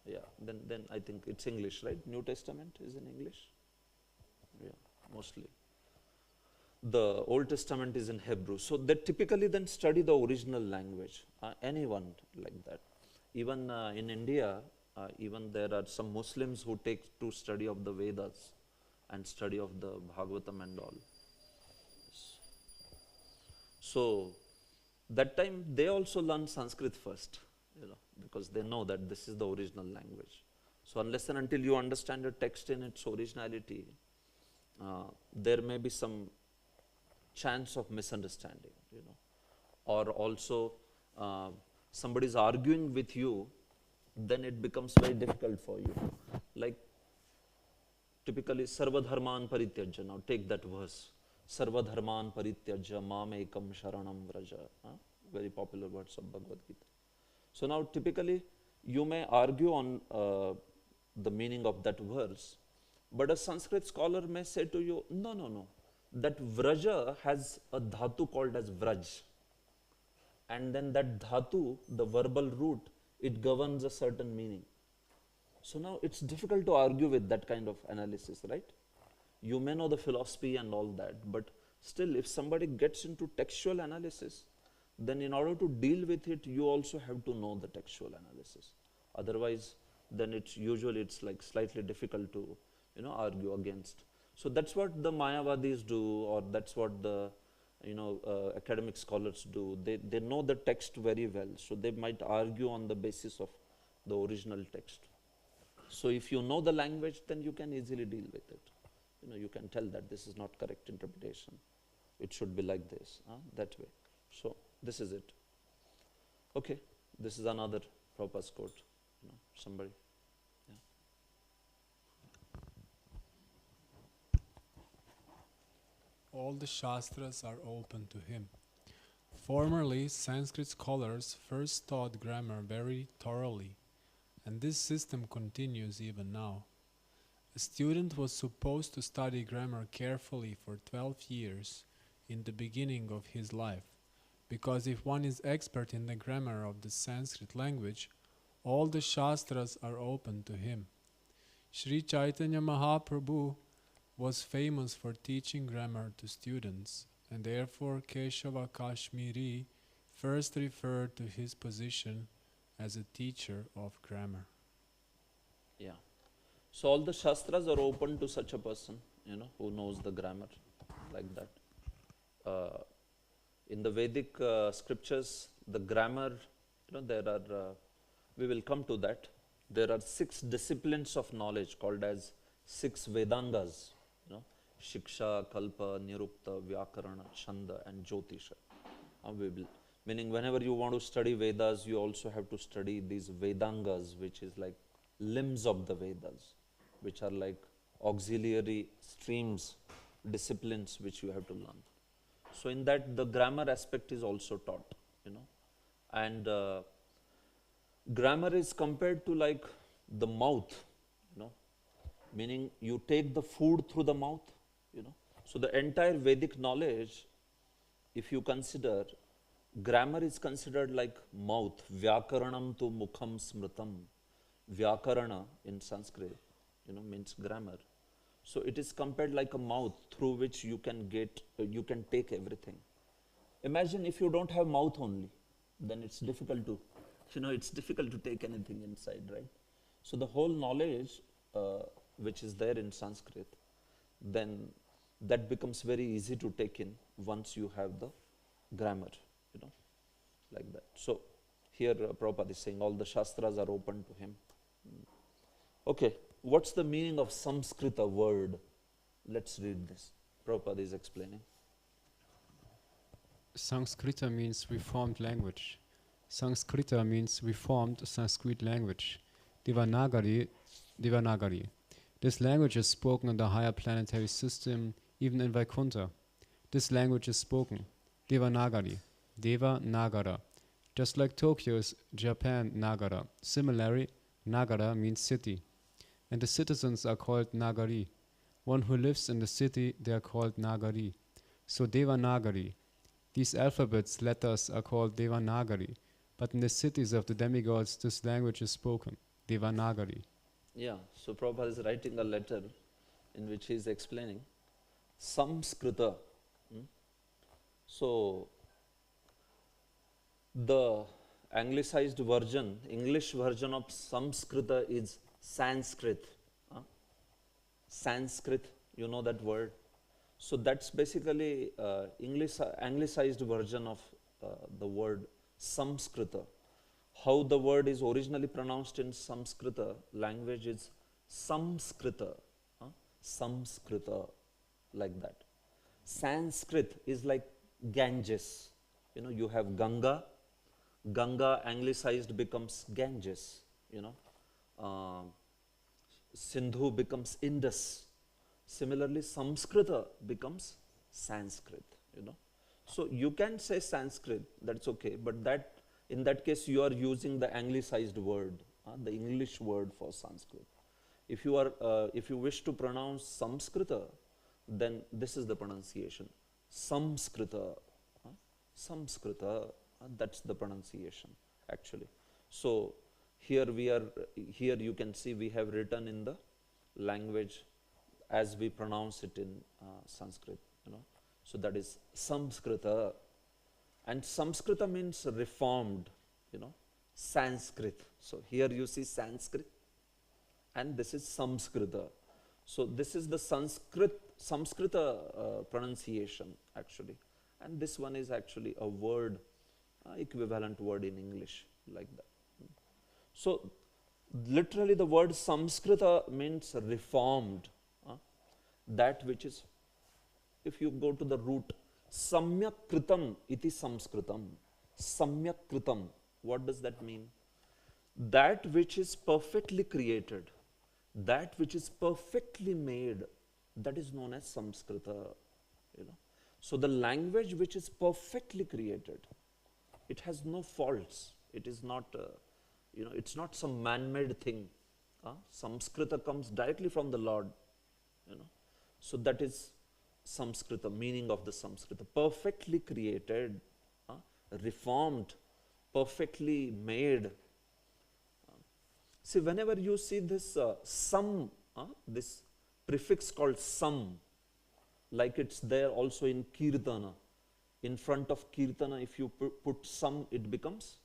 yeah, then I think it's English, right? New Testament is in English? Yeah, mostly. The Old Testament is in Hebrew. So they typically then study the original language, anyone like that. Even in India, even there are some Muslims who take to study of the Vedas and study of the Bhagavatam and all. So that time they also learn Sanskrit first, you know, because they know that this is the original language. So unless and until you understand the text in its originality, there may be some chance of misunderstanding, you know, or also somebody is arguing with you, then it becomes very difficult for you. Like typically, Sarva Dharman Parityajya. Now take that verse. Sarva Dharman Parityajya Mam Ekam Sharanam Vraja. Very popular words of Bhagavad Gita. So now typically, you may argue on the meaning of that verse, but a Sanskrit scholar may say to you, no. That Vraja has a dhatu called as Vraj. And then that dhatu, the verbal root, it governs a certain meaning. So now it's difficult to argue with that kind of analysis, right? You may know the philosophy and all that, but still if somebody gets into textual analysis, then in order to deal with it, you also have to know the textual analysis. Otherwise, then it's like slightly difficult to, you know, argue against. So that's what the Mayavadis do, or that's what the, you know, academic scholars do. They know the text very well, so they might argue on the basis of the original text. So if you know the language, then you can easily deal with it. You know, you can tell that this is not correct interpretation. It should be like this, that way. So this is it. Okay, this is another Prabhupada's quote. You know, somebody. Yeah. All the Shastras are open to him. Formerly, Sanskrit scholars first taught grammar very thoroughly, and this system continues even now. A student was supposed to study grammar carefully for 12 years in the beginning of his life, because if one is expert in the grammar of the Sanskrit language, all the Shastras are open to him. Sri Chaitanya Mahaprabhu was famous for teaching grammar to students, and therefore Keshava Kashmiri first referred to his position as a teacher of grammar. Yeah. So all the shastras are open to such a person, who knows the grammar like that. In the Vedic scriptures, the grammar, there are, we will come to that. There are 6 disciplines of knowledge called as 6 Vedangas, Shiksha, Kalpa, Nirukta, Vyakarana, Chanda and Jyotisha. Meaning whenever you want to study Vedas, you also have to study these Vedangas, which is like limbs of the Vedas, which are like auxiliary streams, disciplines which you have to learn. So in that, the grammar aspect is also taught, and grammar is compared to like the mouth, meaning you take the food through the mouth, So the entire Vedic knowledge, if you consider, grammar is considered like mouth. Vyakaranam tu mukham smritam. Vyakarana in Sanskrit, means grammar. So it is compared like a mouth through which you can take everything. Imagine if you don't have mouth only, then it's difficult to, it's difficult to take anything inside, right? So the whole knowledge which is there in Sanskrit, then that becomes very easy to take in once you have the grammar, like that. So here Prabhupada is saying all the shastras are open to him. Okay, what's the meaning of Samskrita word? Let's read this. Prabhupada is explaining. Sanskrita means reformed language. Sanskrita means reformed Sanskrit language. Devanagari. This language is spoken in the higher planetary system, even in Vaikuntha. This language is spoken. Devanagari. Deva Nagara. Just like Tokyo is Japan Nagara. Similarly, Nagara means city. And the citizens are called Nagari. One who lives in the city, they are called Nagari. So Devanagari. These alphabets, letters are called Devanagari. But in the cities of the demigods, this language is spoken. Devanagari. Yeah, so Prabhupada is writing a letter in which he is explaining Samskrita. So the anglicized version, English version of Samskrita is Sanskrit. Sanskrit, you know that word. So that's basically anglicized version of the word Samskrita. How the word is originally pronounced in Samskrita language is Samskrita. Samskrita, like that. Sanskrit is like Ganges. You have Ganga. Ganga anglicized becomes Ganges. Sindhu becomes Indus. Similarly, Samskrita becomes Sanskrit. So you can say Sanskrit, that's okay, but that in that case you are using the anglicized word, the English word for Sanskrit. If you wish to pronounce Samskrita, then this is the pronunciation. Samskrita. Samskrita, that's the pronunciation actually. So here you can see we have written in the language as we pronounce it in Sanskrit, So that is Samskrita. And Samskrita means reformed, Sanskrit. So here you see Sanskrit and this is Samskrita. So this is the Samskrita pronunciation actually. And this one is actually a word, equivalent word in English, like that. So literally the word Samskrita means reformed. That which is, if you go to the root, Samyak Kritam iti Samskritam. Samyak Kritam, what does that mean? That which is perfectly created, that which is perfectly made, that is known as Samskrita. So the language which is perfectly created, it has no faults. It is not, it's not some man-made thing. Samskrita comes directly from the Lord. So that is Samskrita, meaning of the Samskrita. Perfectly created, reformed, perfectly made. See, whenever you see this this prefix called sam, like it's there also in kirtana. In front of kirtana, if you put sam, it becomes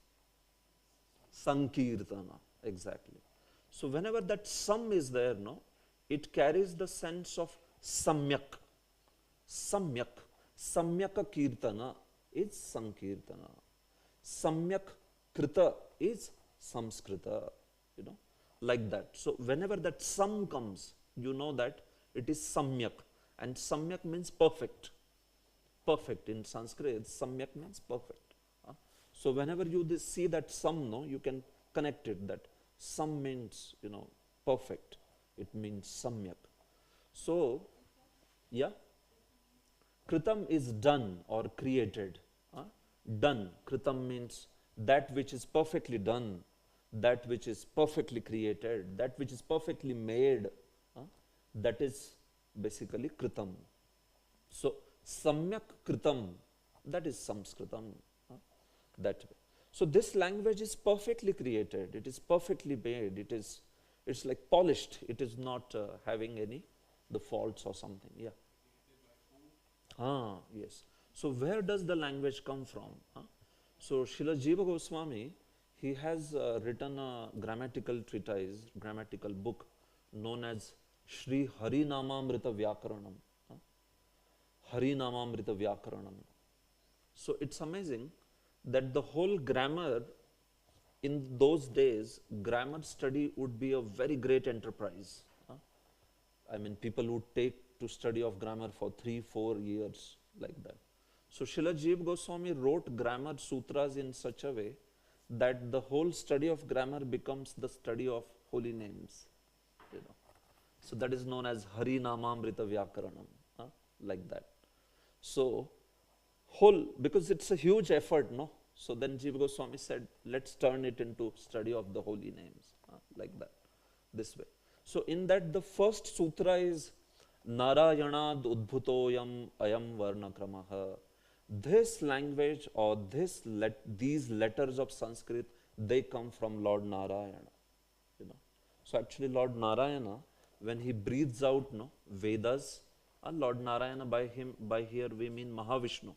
sankirtana, exactly. So whenever that sam is there, no, it carries the sense of samyak. Samyak. Samyaka kirtana is sankirtana. Samyak krita is samskrita, like that. So whenever that sam comes, you know that it is samyak. And samyak means perfect. Perfect in Sanskrit, samyak means perfect. So whenever you see that sam, no, you can connect it that sam means, perfect. It means samyak. So, yeah, kritam is done or created. Done. Kritam means that which is perfectly done, that which is perfectly created, that which is perfectly made. That is basically kritam. So, samyak kritam, that is samskritam. That way. So this language is perfectly created, it is perfectly made, it's like polished, it is not having any the faults or something. Yeah. Yes. So where does the language come from? So Srila Jiva Goswami, he has written a grammatical treatise, grammatical book known as Shri Harinamamrita Vyakaranam. Harinamamrita Vyakaranam. So it's amazing that the whole grammar, in those days, grammar study would be a very great enterprise. I mean, people would take to study of grammar for 3-4 years, like that. So Srila Jiva Goswami wrote grammar sutras in such a way that the whole study of grammar becomes the study of holy names. So that is known as Harinamamrita Vyakaranam, like that. So because it's a huge effort, no? So then Jiva Goswami said, let's turn it into study of the holy names, like that, this way. So in that, the first sutra is Narayanad Udbhutoyam Ayam Varna Kramaha. This language or these letters of Sanskrit, they come from Lord Narayana. So actually Lord Narayana, when he breathes out Vedas, Lord Narayana, by here we mean Mahavishnu.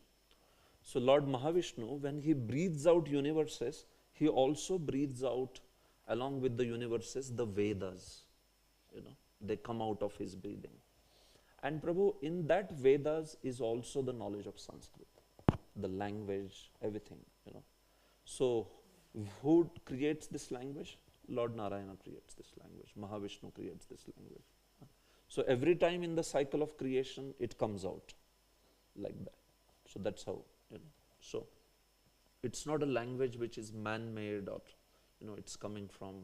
So Lord Mahavishnu, when he breathes out universes, he also breathes out along with the universes the Vedas. They come out of his breathing. And Prabhu, in that Vedas is also the knowledge of Sanskrit, the language, everything. So who creates this language? Lord Narayana creates this language. Mahavishnu creates this language. So every time in the cycle of creation, it comes out like that. So that's how, So it's not a language which is man-made or, it's coming from,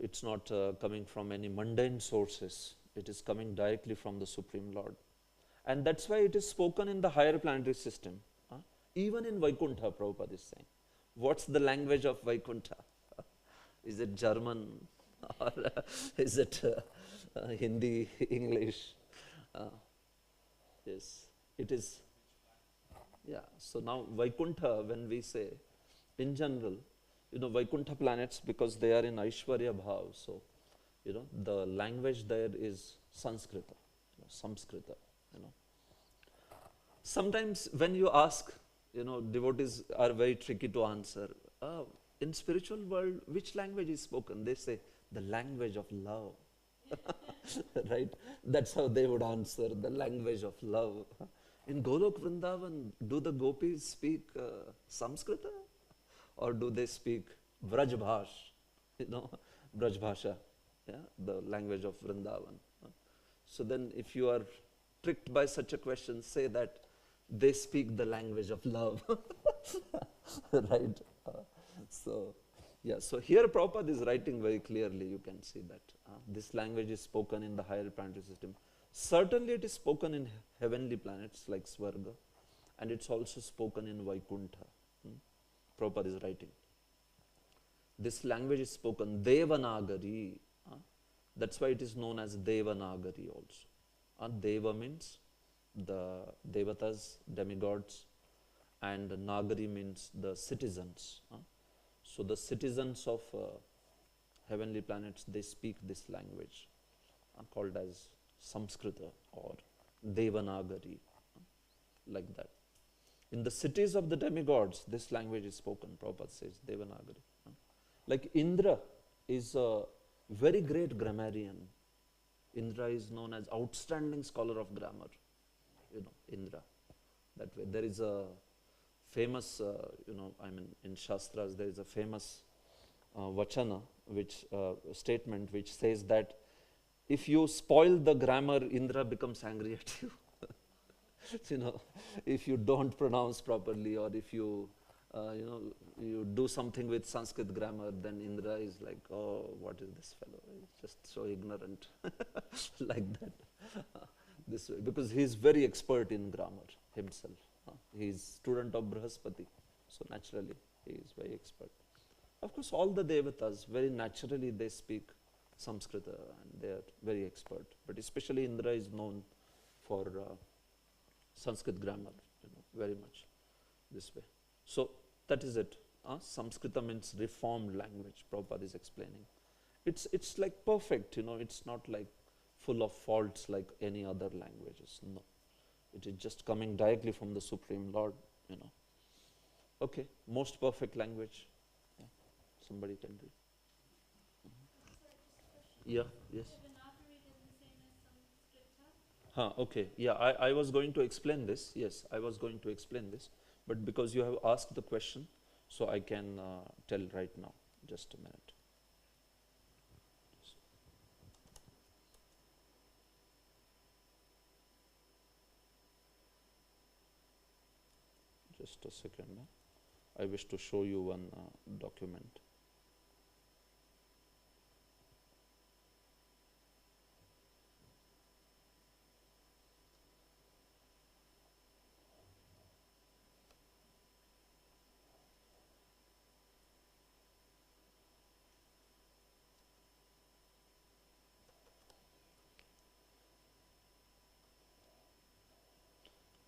it's not coming from any mundane sources. It is coming directly from the Supreme Lord. And that's why it is spoken in the higher planetary system. Even in Vaikuntha, Prabhupada is saying. What's the language of Vaikuntha? Is it German or is it Hindi, English? Yes, it is. Yeah, so now Vaikuntha, when we say, in general, Vaikuntha planets, because they are in Aishwarya Bhav, so, the language there is Sanskrita, Samskrita, Sometimes when you ask, devotees are very tricky to answer. In spiritual world, which language is spoken? They say, the language of love. Right? That's how they would answer, the language of love. In Golok Vrindavan, do the gopis speak Samskrita? Or do they speak Vrajbhash? Vrajbhasha, the language of Vrindavan. So then if you are tricked by such a question, say that they speak the language of love. Right? So here Prabhupada is writing very clearly, you can see that this language is spoken in the higher planetary system. Certainly it is spoken in heavenly planets like Svarga, and it's also spoken in Vaikuntha. Prabhupada is writing. This language is spoken Devanagari. That's why it is known as Devanagari also. Deva means the Devatas, demigods, and Nagari means the citizens. So the citizens of heavenly planets, they speak this language called as Samskrita or Devanagari, like that. In the cities of the demigods, this language is spoken. Prabhupada says Devanagari. Like Indra is a very great grammarian. Indra is known as outstanding scholar of grammar. Indra. That way, there is a famous, in Shastras, there is a famous vachana, statement which says that if you spoil the grammar, Indra becomes angry at you. If you don't pronounce properly, or if you, you do something with Sanskrit grammar, then Indra is like, oh, what is this fellow? He's just so ignorant, like that. This way, because he is very expert in grammar himself. He is student of Brihaspati, so naturally he is very expert. Of course, all the devatas, very naturally they speak Samskrita and they are very expert. But especially Indra is known for Sanskrit grammar, very much this way. So that is it. Samskrita means reformed language. Prabhupada is explaining. It's like perfect, it's not like full of faults like any other languages. No, it is just coming directly from the Supreme Lord. Okay, most perfect language. Yeah. Somebody can read. Yeah. Yes. Okay. Yeah, I was going to explain this. Yes, I was going to explain this. But because you have asked the question, so I can tell right now. Just a minute. Just a second. I wish to show you one document.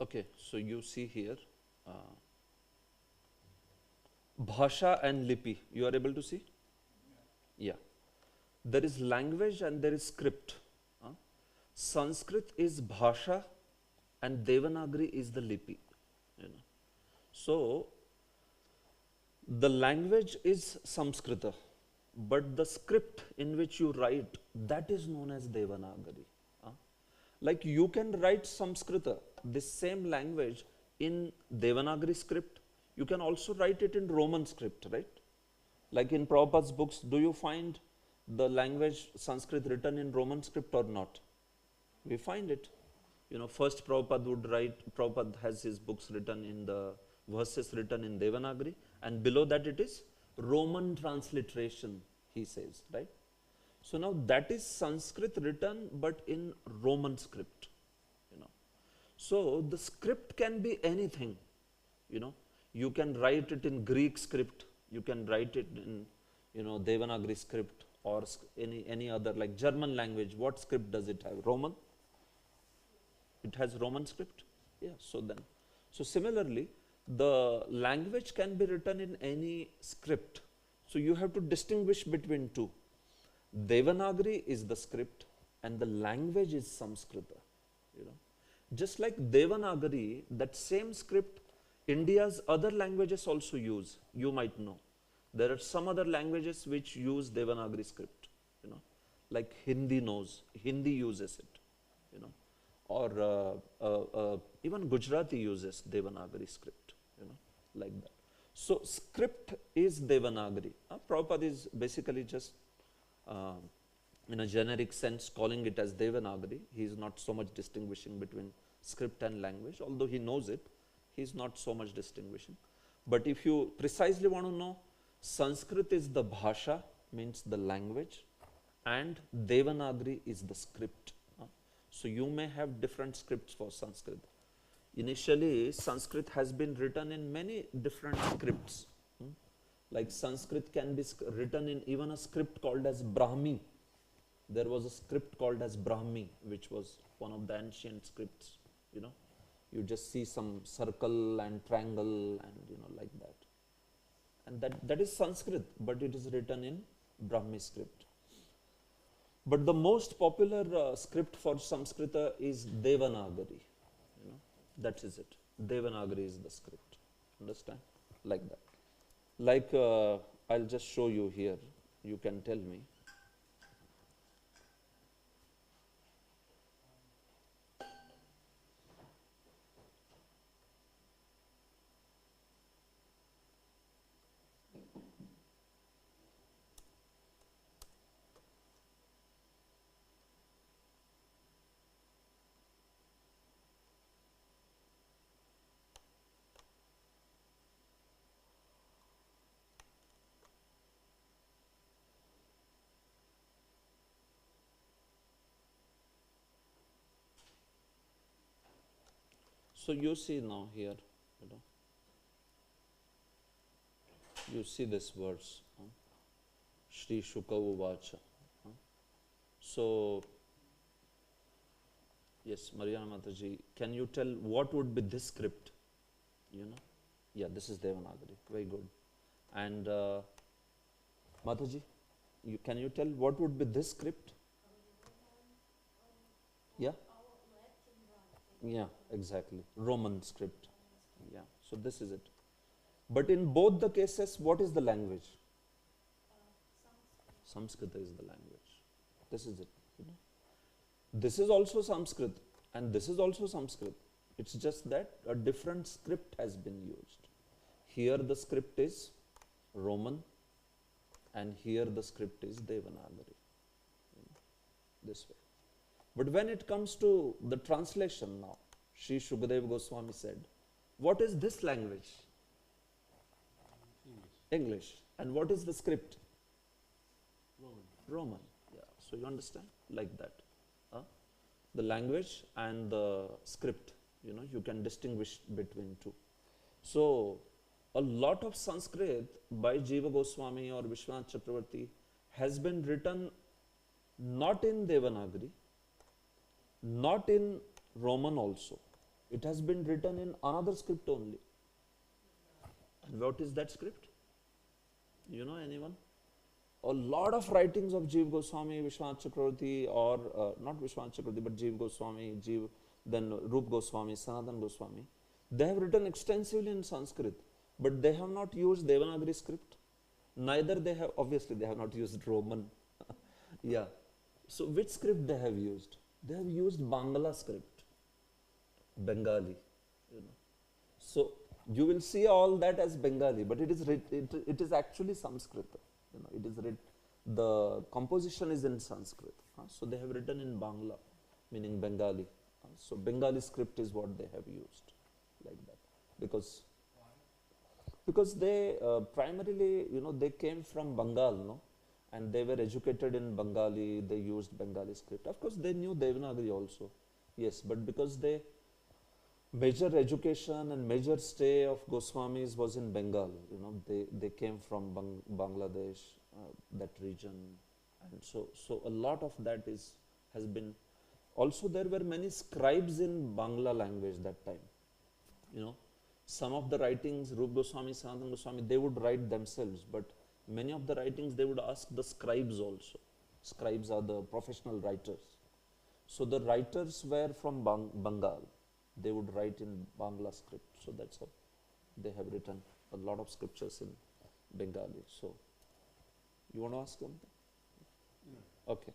Okay, so you see here Bhasha and Lipi. You are able to see? Yeah. There is language and there is script. Sanskrit is Bhasha and Devanagari is the Lipi. So, the language is Samskrita, but the script in which you write, that is known as Devanagari. Like you can write Samskrita, this same language, in Devanagari script. You can also write it in Roman script, right? Like in Prabhupada's books, do you find the language Sanskrit written in Roman script or not? We find it. First Prabhupada would write, Prabhupada has his books written in the verses written in Devanagari, and below that it is Roman transliteration, he says, right? So now that is Sanskrit written but in Roman script, So the script can be anything, You can write it in Greek script, you can write it in, Devanagari script or any other, like German language. What script does it have? Roman? It has Roman script? Yeah, so similarly, the language can be written in any script. So you have to distinguish between two. Devanagari is the script and the language is Samskrita. Just like Devanagari, that same script, India's other languages also use. You might know. There are some other languages which use Devanagari script. Like Hindi uses it. Or even Gujarati uses Devanagari script. Like that. So script is Devanagari. Prabhupada is basically just in a generic sense calling it as Devanagari. He is not so much distinguishing between script and language, although he knows it, he is not so much distinguishing. But if you precisely want to know, Sanskrit is the Bhasha, means the language, and Devanagari is the script. So you may have different scripts for Sanskrit. Initially, Sanskrit has been written in many different scripts. Like Sanskrit can be written in even a script called as Brahmi. There was a script called as Brahmi, which was one of the ancient scripts. You just see some circle and triangle and like that. And that is Sanskrit, but it is written in Brahmi script. But the most popular script for Samskrita is Devanagari. That is it. Devanagari is the script. Understand? Like that. Like I'll just show you here. You can tell me. So you see now here, you see this verse, Shri Shuka Uvacha. So, yes, Mariana Mataji, can you tell what would be this script? Yeah, this is Devanagari. Very good. And Mataji, can you tell what would be this script? Yeah? Yeah, exactly. Roman script. Yeah, so this is it. But in both the cases, what is the language? Sanskrit is the language. This is it. This is also Sanskrit and this is also Sanskrit. It's just that a different script has been used. Here the script is Roman and here the script is Devanagari. This way. But when it comes to the translation now, Sri Shukadeva Goswami said, what is this language? English. And what is the script? Roman. Yeah. So you understand? Like that. The language and the script, you can distinguish between two. So a lot of Sanskrit by Jiva Goswami or Vishwanath Chakravarti has been written not in Devanagari, not in Roman also. It has been written in another script only. And what is that script? You know anyone? A lot of writings of Jiva Goswami, Vishwanath Chakravarti, or not Vishwanath Chakravarti, but Jiva Goswami, then Rup Goswami, Sanatan Goswami, they have written extensively in Sanskrit, but they have not used Devanagari script. Neither they have, obviously they have not used Roman. Yeah. So which script they have used? They have used Bangla script, Bengali. So you will see all that as Bengali, but it is actually Sanskrit. It is the composition is in Sanskrit. So they have written in Bangla, meaning Bengali. So Bengali script is what they have used, like that, because they primarily, they came from Bengal, no, and they were educated in Bengali. They used Bengali script. Of course, they knew Devanagari also, yes, but because major education and major stay of Goswamis was in Bengal. They came from Bangladesh, that region, and so a lot of that has been. Also, there were many scribes in Bangla language that time. Some of the writings, Rup Goswami, Sanatan Goswami, they would write themselves, but many of the writings they would ask the scribes also. Scribes are the professional writers. So the writers were from Bengal. They would write in Bangla script. So that's how they have written a lot of scriptures in Bengali. So, you want to ask something? No. Okay.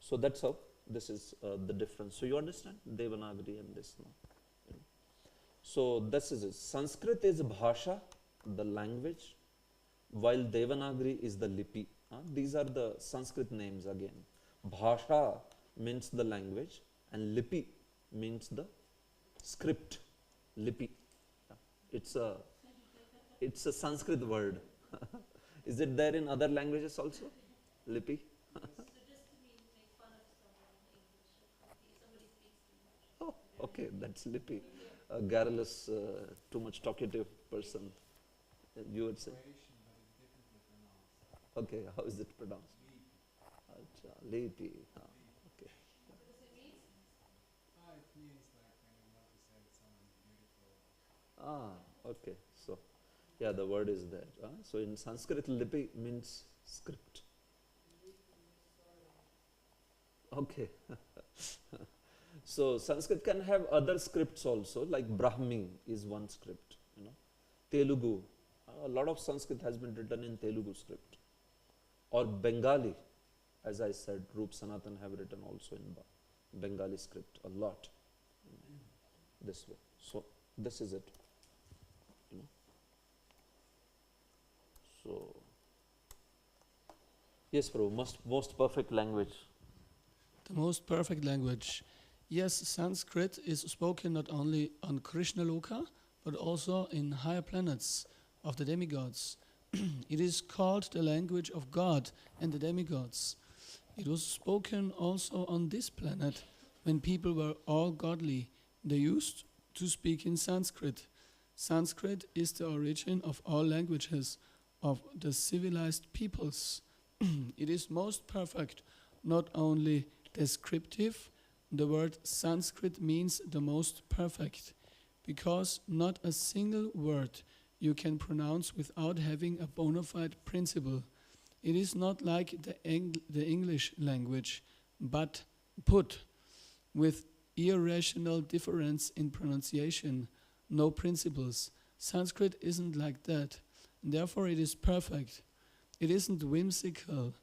So that's how this is the difference. So you understand Devanagari and this now. So this is it. Sanskrit is Bhasha, the language, while Devanagari is the Lipi. These are the Sanskrit names again. Bhasha means the language and Lipi means the script. Lipi. It's a Sanskrit word. Is it there in other languages also? Lipi? Oh, okay, that's Lipi. A garrulous, too much talkative person. You would say? Okay, how is it pronounced? Lipi. Okay. Okay. So, yeah, the word is there. So in Sanskrit, Lipi means script. Okay. So Sanskrit can have other scripts also, like Brahmi is one script, Telugu. A lot of Sanskrit has been written in Telugu script. Or Bengali, as I said, Roop Sanatan have written also in Bengali script a lot. This way. So this is it. So yes, Prabhu, most perfect language. The most perfect language. Yes, Sanskrit is spoken not only on Krishna Loka, but also in higher planets of the demigods. It is called the language of God and the demigods. It was spoken also on this planet when people were all godly. They used to speak in Sanskrit. Sanskrit is the origin of all languages of the civilized peoples. It is most perfect, not only descriptive. The word Sanskrit means the most perfect, because not a single word you can pronounce without having a bona fide principle. It is not like the English language, but put with irrational difference in pronunciation, no principles. Sanskrit isn't like that, and therefore it is perfect. It isn't whimsical.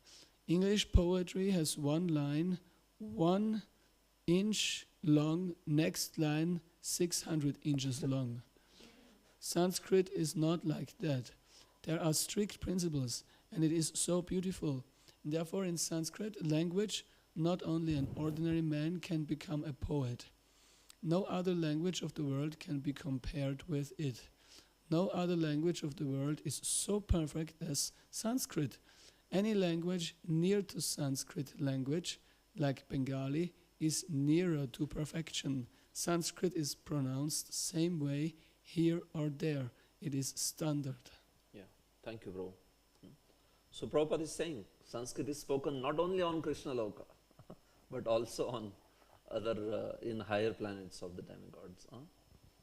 English poetry has one line, 1 inch long, next line 600 inches long. Sanskrit is not like that. There are strict principles, and it is so beautiful. Therefore, in Sanskrit language, not only an ordinary man can become a poet. No other language of the world can be compared with it. No other language of the world is so perfect as Sanskrit. Any language near to Sanskrit language, like Bengali, is nearer to perfection. Sanskrit is pronounced same way here or there. It is standard. Yeah, thank you, bro. So Prabhupada is saying Sanskrit is spoken not only on Krishna Loka, but also on other in higher planets of the demigods.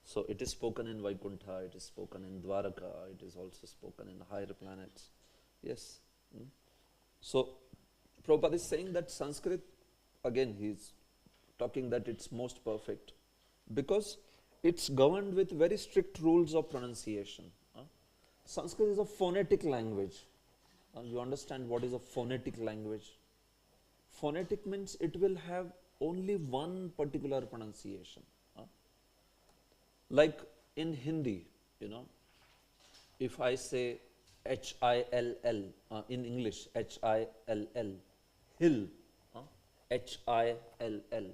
So it is spoken in Vaikuntha, it is spoken in Dwaraka, it is also spoken in higher planets. Yes. So Prabhupada is saying that Sanskrit, again he is talking that it's most perfect because it's governed with very strict rules of pronunciation. Sanskrit is a phonetic language. You understand what is a phonetic language? Phonetic means it will have only one particular pronunciation. Like in Hindi, if I say H-I-L-L, in English, H-I-L-L, hill, H-I-L-L.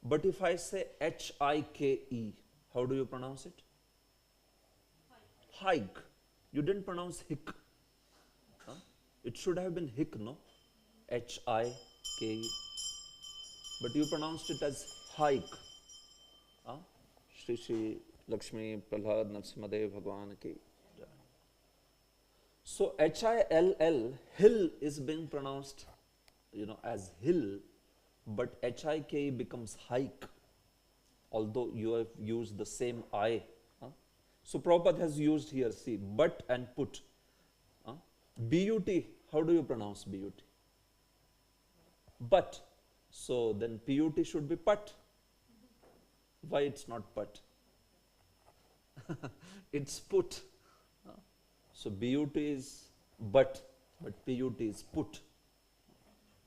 But if I say H-I-K-E, how do you pronounce it? Hike. You didn't pronounce hick. It should have been hick, no? H-I-K-E. But you pronounced it as hike. Shri Shri Lakshmi Prahlad Narasimhadev Bhagwan ki. So H-I-L-L, hill is being pronounced, as hill, but H-I-K becomes hike, although you have used the same I. So Prabhupada has used here, see, but and put. B-U-T, how do you pronounce B-U-T? But. So then P-U-T should be pat. Why it's not pat? It's put. So B-U-T is but P-U-T is put.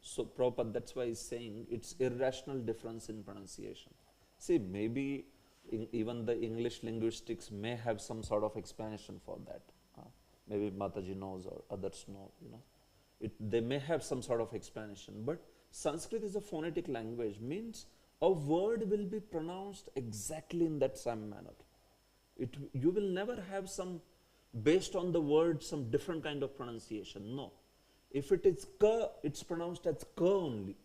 So Prabhupada, that's why he's saying it's irrational difference in pronunciation. See, maybe even the English linguistics may have some sort of explanation for that. Maybe Mataji knows or others know, They may have some sort of explanation, but Sanskrit is a phonetic language, means a word will be pronounced exactly in that same manner. You will never have some, based on the word, some different kind of pronunciation. No. If it is ka, it's pronounced as ka only.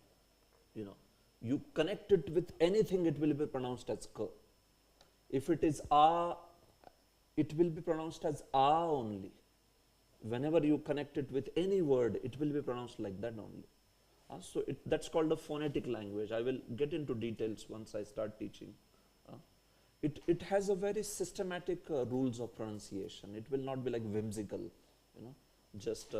You connect it with anything, it will be pronounced as ka. If it is a, it will be pronounced as a only. Whenever you connect it with any word, it will be pronounced like that only. So that's called a phonetic language. I will get into details once I start teaching. It has a very systematic rules of pronunciation. It will not be like whimsical, just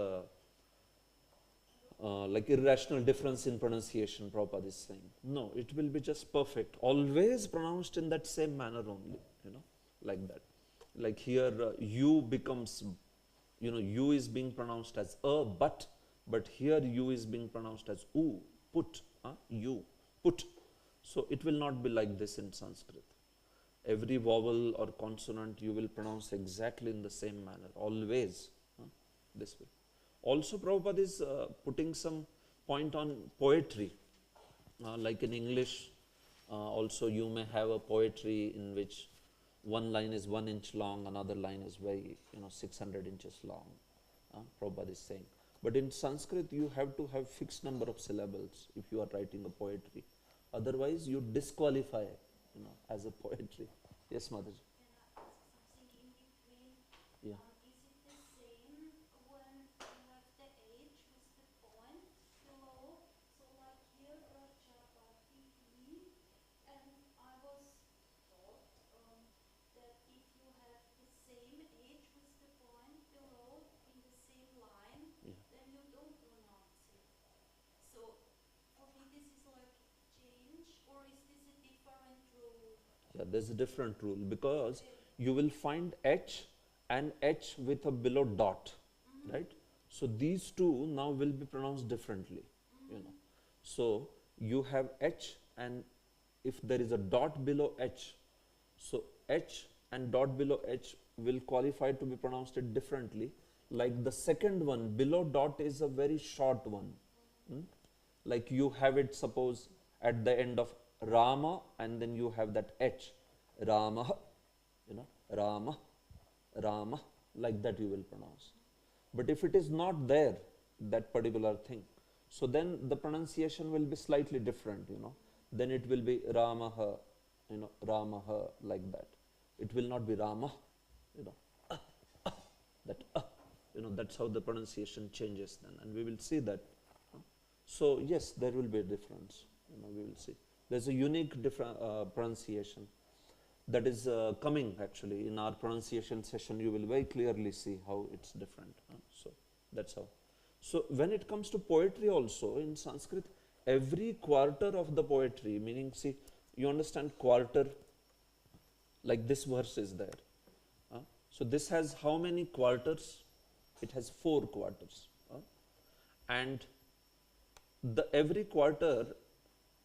like irrational difference in pronunciation, Prabhupada is saying. No, it will be just perfect, always pronounced in that same manner only, like that. Like here, you becomes, you is being pronounced as a, but here you is being pronounced as u, put, you, put. So it will not be like this in Sanskrit. Every vowel or consonant you will pronounce exactly in the same manner, always, this way. Also, Prabhupada is putting some point on poetry. Like in English, also you may have a poetry in which one line is 1 inch long, another line is very, 600 inches long. Prabhupada is saying. But in Sanskrit, you have to have fixed number of syllables if you are writing a poetry. Otherwise, you disqualify, as a poetry. Yes, Mataji? Yeah. Yeah, there's a different rule because you will find H and H with a below dot, right? So these two now will be pronounced differently, So you have H, and if there is a dot below H, so H and dot below H will qualify to be pronounced it differently. Like the second one, below dot is a very short one. Like you have it, suppose, at the end of Rama, and then you have that H, Rama, Rama, Rama, like that you will pronounce. But if it is not there, that particular thing, so then the pronunciation will be slightly different, Then it will be Ramaha, Ramaha, like that. It will not be Rama, that, that's how the pronunciation changes then, and we will see that. So yes, there will be a difference, we will see. There's a unique different pronunciation that is coming actually in our pronunciation session. You will very clearly see how it's different. So that's how. So when it comes to poetry also in Sanskrit, every quarter of the poetry, meaning, see, you understand quarter, like this verse is there. So this has how many quarters? It has 4 quarters. And every quarter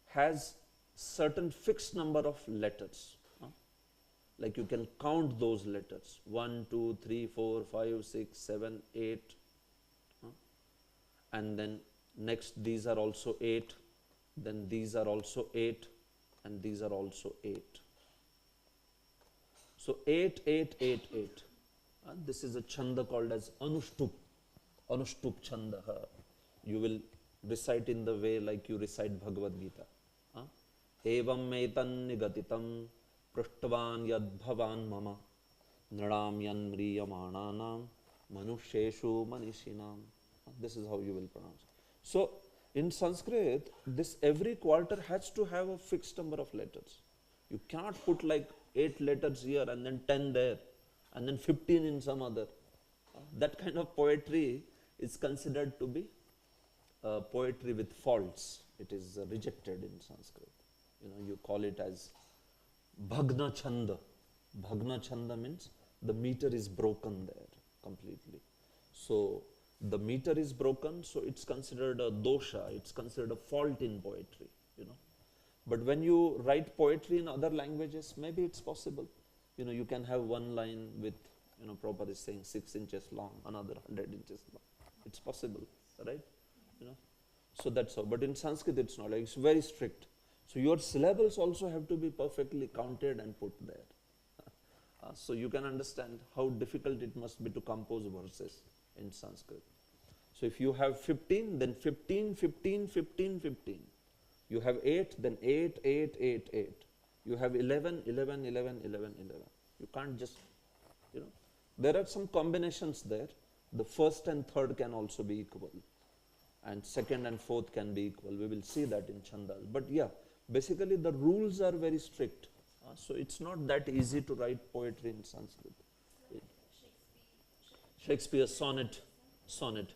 has certain fixed number of letters. Like you can count those letters, 1, 2, 3, 4, 5, 6, 7, 8. And then next these are also 8, then these are also 8, and these are also 8. So 8, 8, 8, 8. This is a chanda called as Anushtup. Anushtup chanda. You will recite in the way like you recite Bhagavad Gita. Evam metan nigatitam prashtvan yad bhavan mama nradam yan mriyamananam manusheshu manishinam. This is how you will pronounce. So in Sanskrit, this every quarter has to have a fixed number of letters. You cannot put like 8 letters here and then 10 there and then 15 in some other. That kind of poetry is considered to be poetry with faults. It is rejected in Sanskrit. You call it as Bhagna Chanda. Bhagna Chanda means the meter is broken there completely. So the meter is broken, so it's considered a dosha, it's considered a fault in poetry, But when you write poetry in other languages, maybe it's possible. You can have one line with, Prabhupada is saying 6 inches long, another 100 inches long. It's possible, right? So that's how. But in Sanskrit, it's not like, it's very strict. So your syllables also have to be perfectly counted and put there. So you can understand how difficult it must be to compose verses in Sanskrit. So if you have 15, then 15, 15, 15, 15. You have 8, then 8, 8, 8, 8. You have 11, 11, 11, 11, 11. You can't just, There are some combinations there. The first and third can also be equal. And second and fourth can be equal. We will see that in Chandas. But yeah, basically the rules are very strict. So it's not that easy to write poetry in Sanskrit. Shakespeare's sonnet.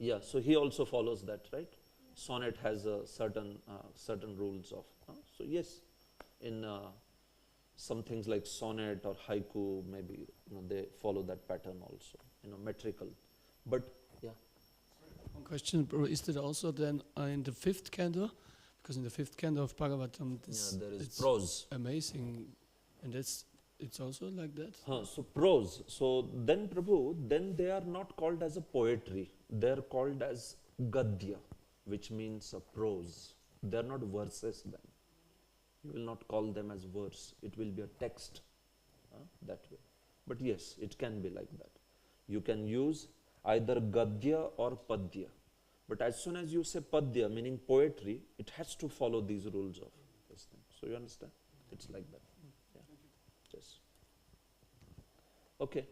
Yeah, so he also follows that, right? Sonnet has a certain rules of. So yes, in some things like sonnet or haiku, maybe they follow that pattern also, metrical. But yeah, One question, Prabhu, is that also then in the fifth canto? Because in the fifth canto of Bhagavatam, there is it's prose. amazing, and it's also like that. So prose. So then, Prabhu, then they are not called as a poetry. They are called as gadya, which means a prose. They are not verses then. You will not call them as verse. It will be a text that way. But yes, it can be like that. You can use either gadya or padya. But as soon as you say padya, meaning poetry, it has to follow these rules of this thing. So you understand? It's like that. Yeah. Yes. Okay.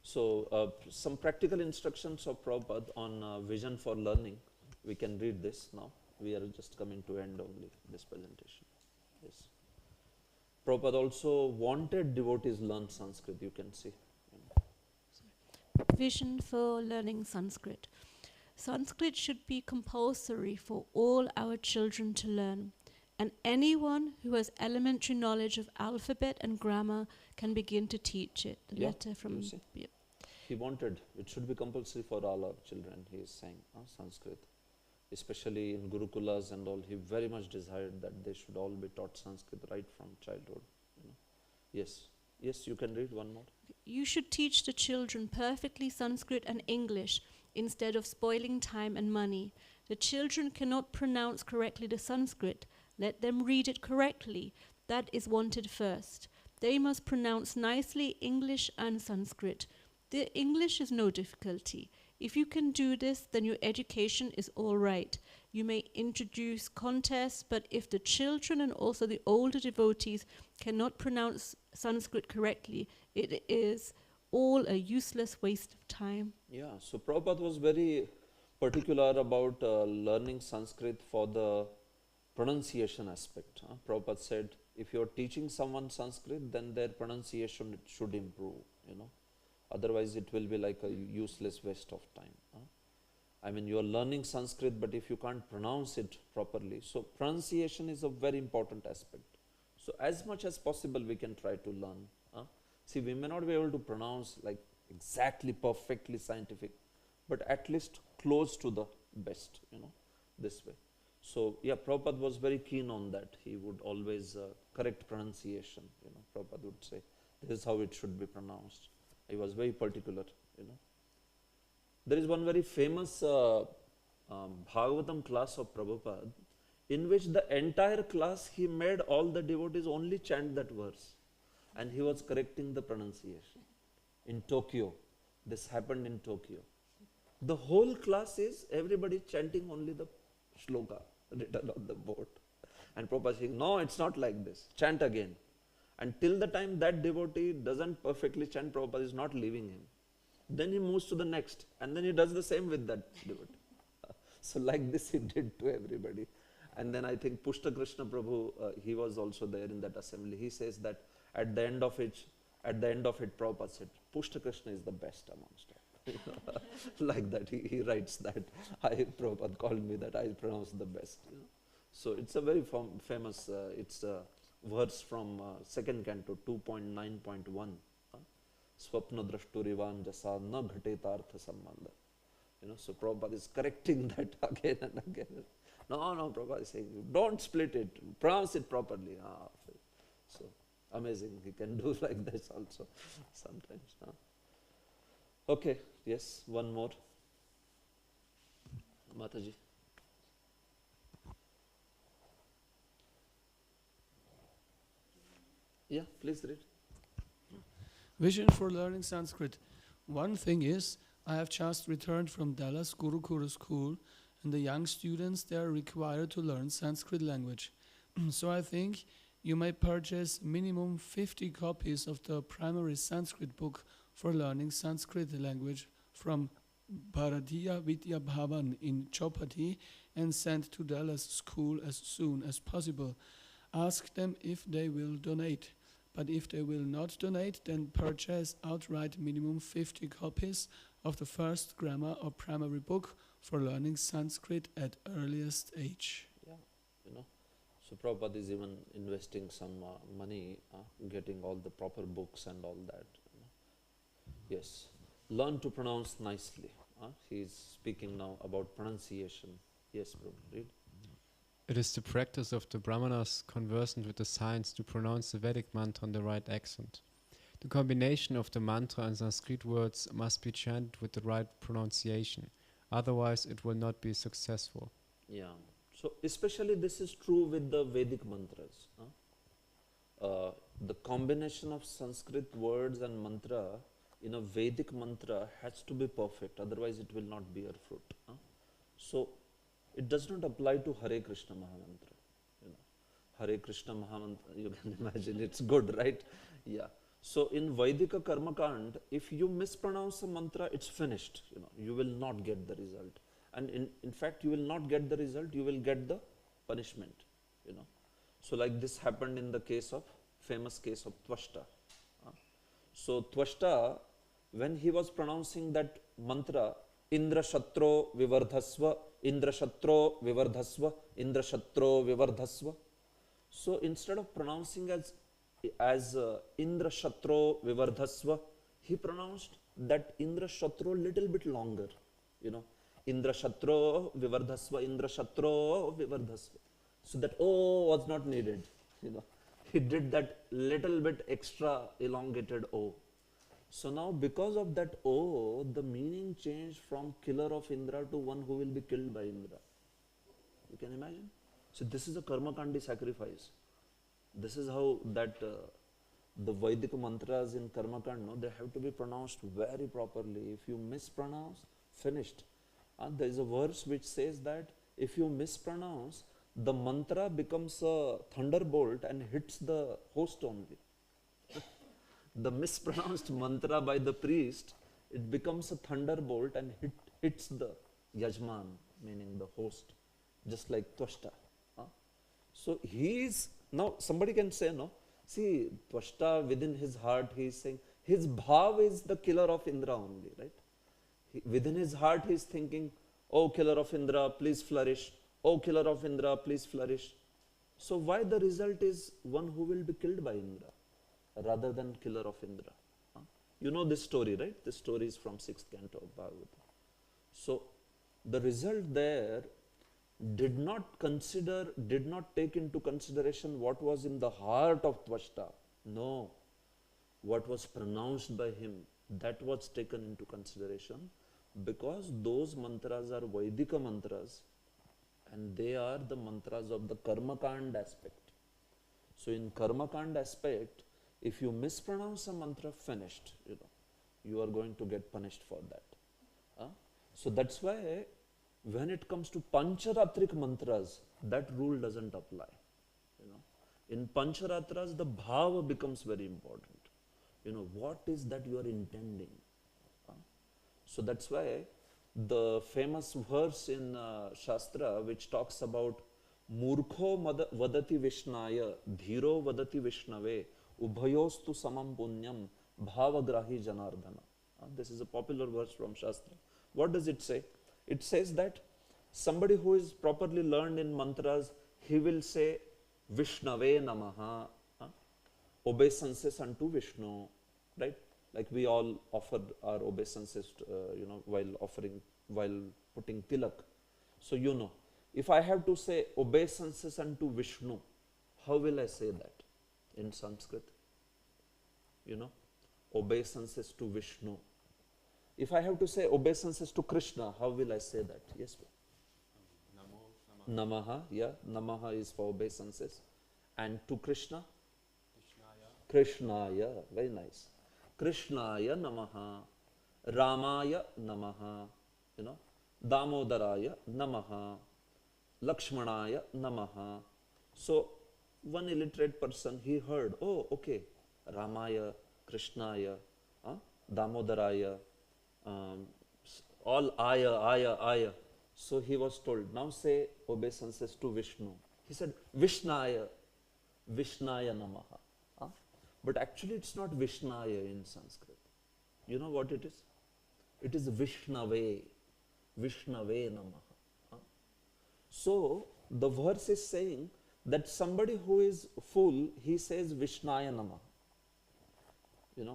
So some practical instructions of Prabhupada on vision for learning. We can read this now. We are just coming to end only this presentation. Yes. Prabhupada also wanted devotees learn Sanskrit, you can see. Vision for learning Sanskrit. Sanskrit should be compulsory for all our children to learn, and anyone who has elementary knowledge of alphabet and grammar can begin to teach it. The letter from He wanted, it should be compulsory for all our children, he is saying, Sanskrit. Especially in Gurukulas and all, he very much desired that they should all be taught Sanskrit right from childhood. Yes, you can read one more. You should teach the children perfectly Sanskrit and English instead of spoiling time and money. The children cannot pronounce correctly the Sanskrit. Let them read it correctly. That is wanted first. They must pronounce nicely English and Sanskrit. The English is no difficulty. If you can do this, then your education is all right. You may introduce contests, but if the children and also the older devotees cannot pronounce Sanskrit correctly, it is all a useless waste of time. Yeah, so Prabhupada was very particular about learning Sanskrit for the pronunciation aspect. Prabhupada said, if you are teaching someone Sanskrit, then their pronunciation should improve, Otherwise, it will be like a useless waste of time. I mean, you are learning Sanskrit, but if you can't pronounce it properly, so pronunciation is a very important aspect. So as much as possible, we can try to learn. See, we may not be able to pronounce like exactly perfectly scientific, but at least close to the best, this way. So yeah, Prabhupada was very keen on that. He would always correct pronunciation. Prabhupada would say, this is how it should be pronounced. He was very particular, There is one very famous Bhagavatam class of Prabhupada, in which the entire class he made all the devotees only chant that verse, and he was correcting the pronunciation. In Tokyo, this happened in Tokyo. The whole class is everybody chanting only the shloka written on the board. And Prabhupada saying, no, it's not like this, chant again. And till the time that devotee doesn't perfectly chant, Prabhupada is not leaving him. Then he moves to the next, and then he does the same with that devotee. So like this he did to everybody. And then I think Pushta Krishna Prabhu, he was also there in that assembly. He says that at the end of it, Prabhupada said, Pushta Krishna is the best amongst all. Like that, he writes that. Prabhupada called me that I pronounce the best. So it's a very famous, it's a verse from second canto, 2.9.1. Swapna drashturivan jasa na ghatetartha sambandha. So Prabhupada is correcting that again and again. No, Prabhupada is saying, don't split it, pronounce it properly. So amazing, he can do like this also sometimes. Okay, yes, one more. Mataji. Yeah, please read. Vision for learning Sanskrit. One thing is, I have just returned from Dallas Gurukula school, and the young students there are required to learn Sanskrit language. So I think you may purchase minimum 50 copies of the primary Sanskrit book for learning Sanskrit language from Bharatiya Vidya Bhavan in Chopati and send to Dallas school as soon as possible. Ask them if they will donate. But if they will not donate, then purchase outright minimum 50 copies of the first grammar or primary book for learning Sanskrit at earliest age. Yeah, you know. So Prabhupada is even investing some money, getting all the proper books and all that. You know. Yes, learn to pronounce nicely. He is speaking now about pronunciation. Yes, Prabhu, read. It is the practice of the Brahmanas conversant with the science to pronounce the Vedic mantra on the right accent. The combination of the mantra and Sanskrit words must be chanted with the right pronunciation, otherwise it will not be successful. Yeah, so especially this is true with the Vedic mantras. The combination of Sanskrit words and mantra in a Vedic mantra has to be perfect, otherwise it will not bear fruit. So it does not apply to Hare Krishna Mahamantra. You know, Hare Krishna Mahamantra, you can imagine it's good, right? Yeah. So in Vaidika Karmakand, if you mispronounce a mantra, it's finished. You know, you will not get the result. And in fact, you will not get the result, you will get the punishment. You know. So like this happened in the famous case of Tvashta. So Tvashta, when he was pronouncing that mantra, Indra Shatro Vivardhasva, Indra Shatro Vivardhasva, Indra Shatro Vivardhasva. So instead of pronouncing as Indra Shatro Vivardhasva, he pronounced that Indra Shatro little bit longer. You know, Indra Shatro Vivardhasva, Indra Shatro Vivardhasva. So that O was not needed. You know, he did that little bit extra elongated O. So now because of that O, the meaning changed from killer of Indra to one who will be killed by Indra. You can imagine? So this is a karma kandi sacrifice. This is how that the Vedic mantras in karma kand, no, they have to be pronounced very properly. If you mispronounce, finished. There is a verse which says that if you mispronounce, the mantra becomes a thunderbolt and hits the host only. The mispronounced mantra by the priest, it becomes a thunderbolt and hits the yajman, meaning the host, just like Tvashta. So he is, now somebody can say, no, see, Tvashta within his heart, he is saying, his bhav is the killer of Indra only, right? Within his heart he is thinking, oh killer of Indra, please flourish. Oh killer of Indra, please flourish. So why the result is one who will be killed by Indra rather than killer of Indra? You know this story, right? This story is from 6th canto of Bhagavatam. So the result there did not take into consideration what was in the heart of Tvashta. No, what was pronounced by him, that was taken into consideration, because those mantras are Vaidika mantras and they are the mantras of the Karmakand aspect. So in Karmakand aspect, if you mispronounce a mantra, finished, you know, you are going to get punished for that. So that's why when it comes to Pancharatrik mantras, that rule doesn't apply. You know, in Pancharatras, the bhava becomes very important. You know, what is that you are intending? So that's why the famous verse in Shastra which talks about Murkho vadati Vishnaya, Dhiro vadati Vishnave, Ubhayostu samam punyam, bhavagrahi janardhana. This is a popular verse from Shastra. What does it say? It says that somebody who is properly learned in mantras, he will say Vishnave namaha, obeisances unto Vishnu, right? Like we all offer our obeisances, you know, while putting tilak. So you know, if I have to say obeisances unto Vishnu, how will I say that in Sanskrit? You know, obeisances to Vishnu. If I have to say obeisances to Krishna, how will I say that? Yes, Namaha, yeah, Namaha is for obeisances. And to Krishna? Krishnaya, very nice. Krishnaya Namaha, Ramaya Namaha, you know, Damodaraya Namaha, Lakshmanaya Namaha. So one illiterate person, he heard, oh, okay, Ramaya, Krishnaya, Damodaraya, all Aya. So he was told, now say obeisances to Vishnu. He said, Vishnaya Namaha. But actually it's not Vishnaya in Sanskrit. You know what it is? It is Vishnave. Vishnave Namaha. So the verse is saying that somebody who is full, he says Vishnaya Namaha.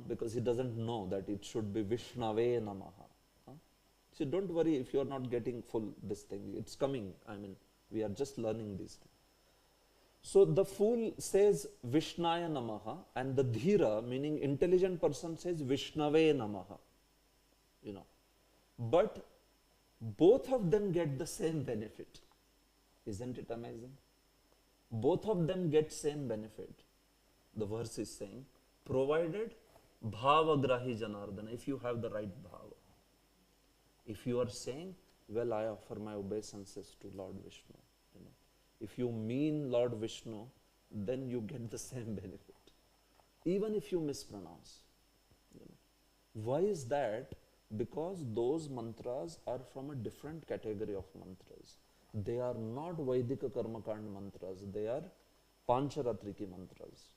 Because he doesn't know that it should be Vishnave Namaha. So don't worry if you are not getting full this thing. It's coming. We are just learning this thing. So the fool says Vishnaya Namaha, and the Dhira, meaning intelligent person, says Vishnave Namaha. But both of them get the same benefit. Isn't it amazing? Both of them get same benefit. The verse is saying, provided bhavagrahi janardana, if you have the right bhava. If you are saying, well, I offer my obeisances to Lord Vishnu. If you mean Lord Vishnu, then you get the same benefit. Even if you mispronounce. Why is that? Because those mantras are from a different category of mantras. They are not Vaidika Karmakand mantras. They are Pancharatriki mantras.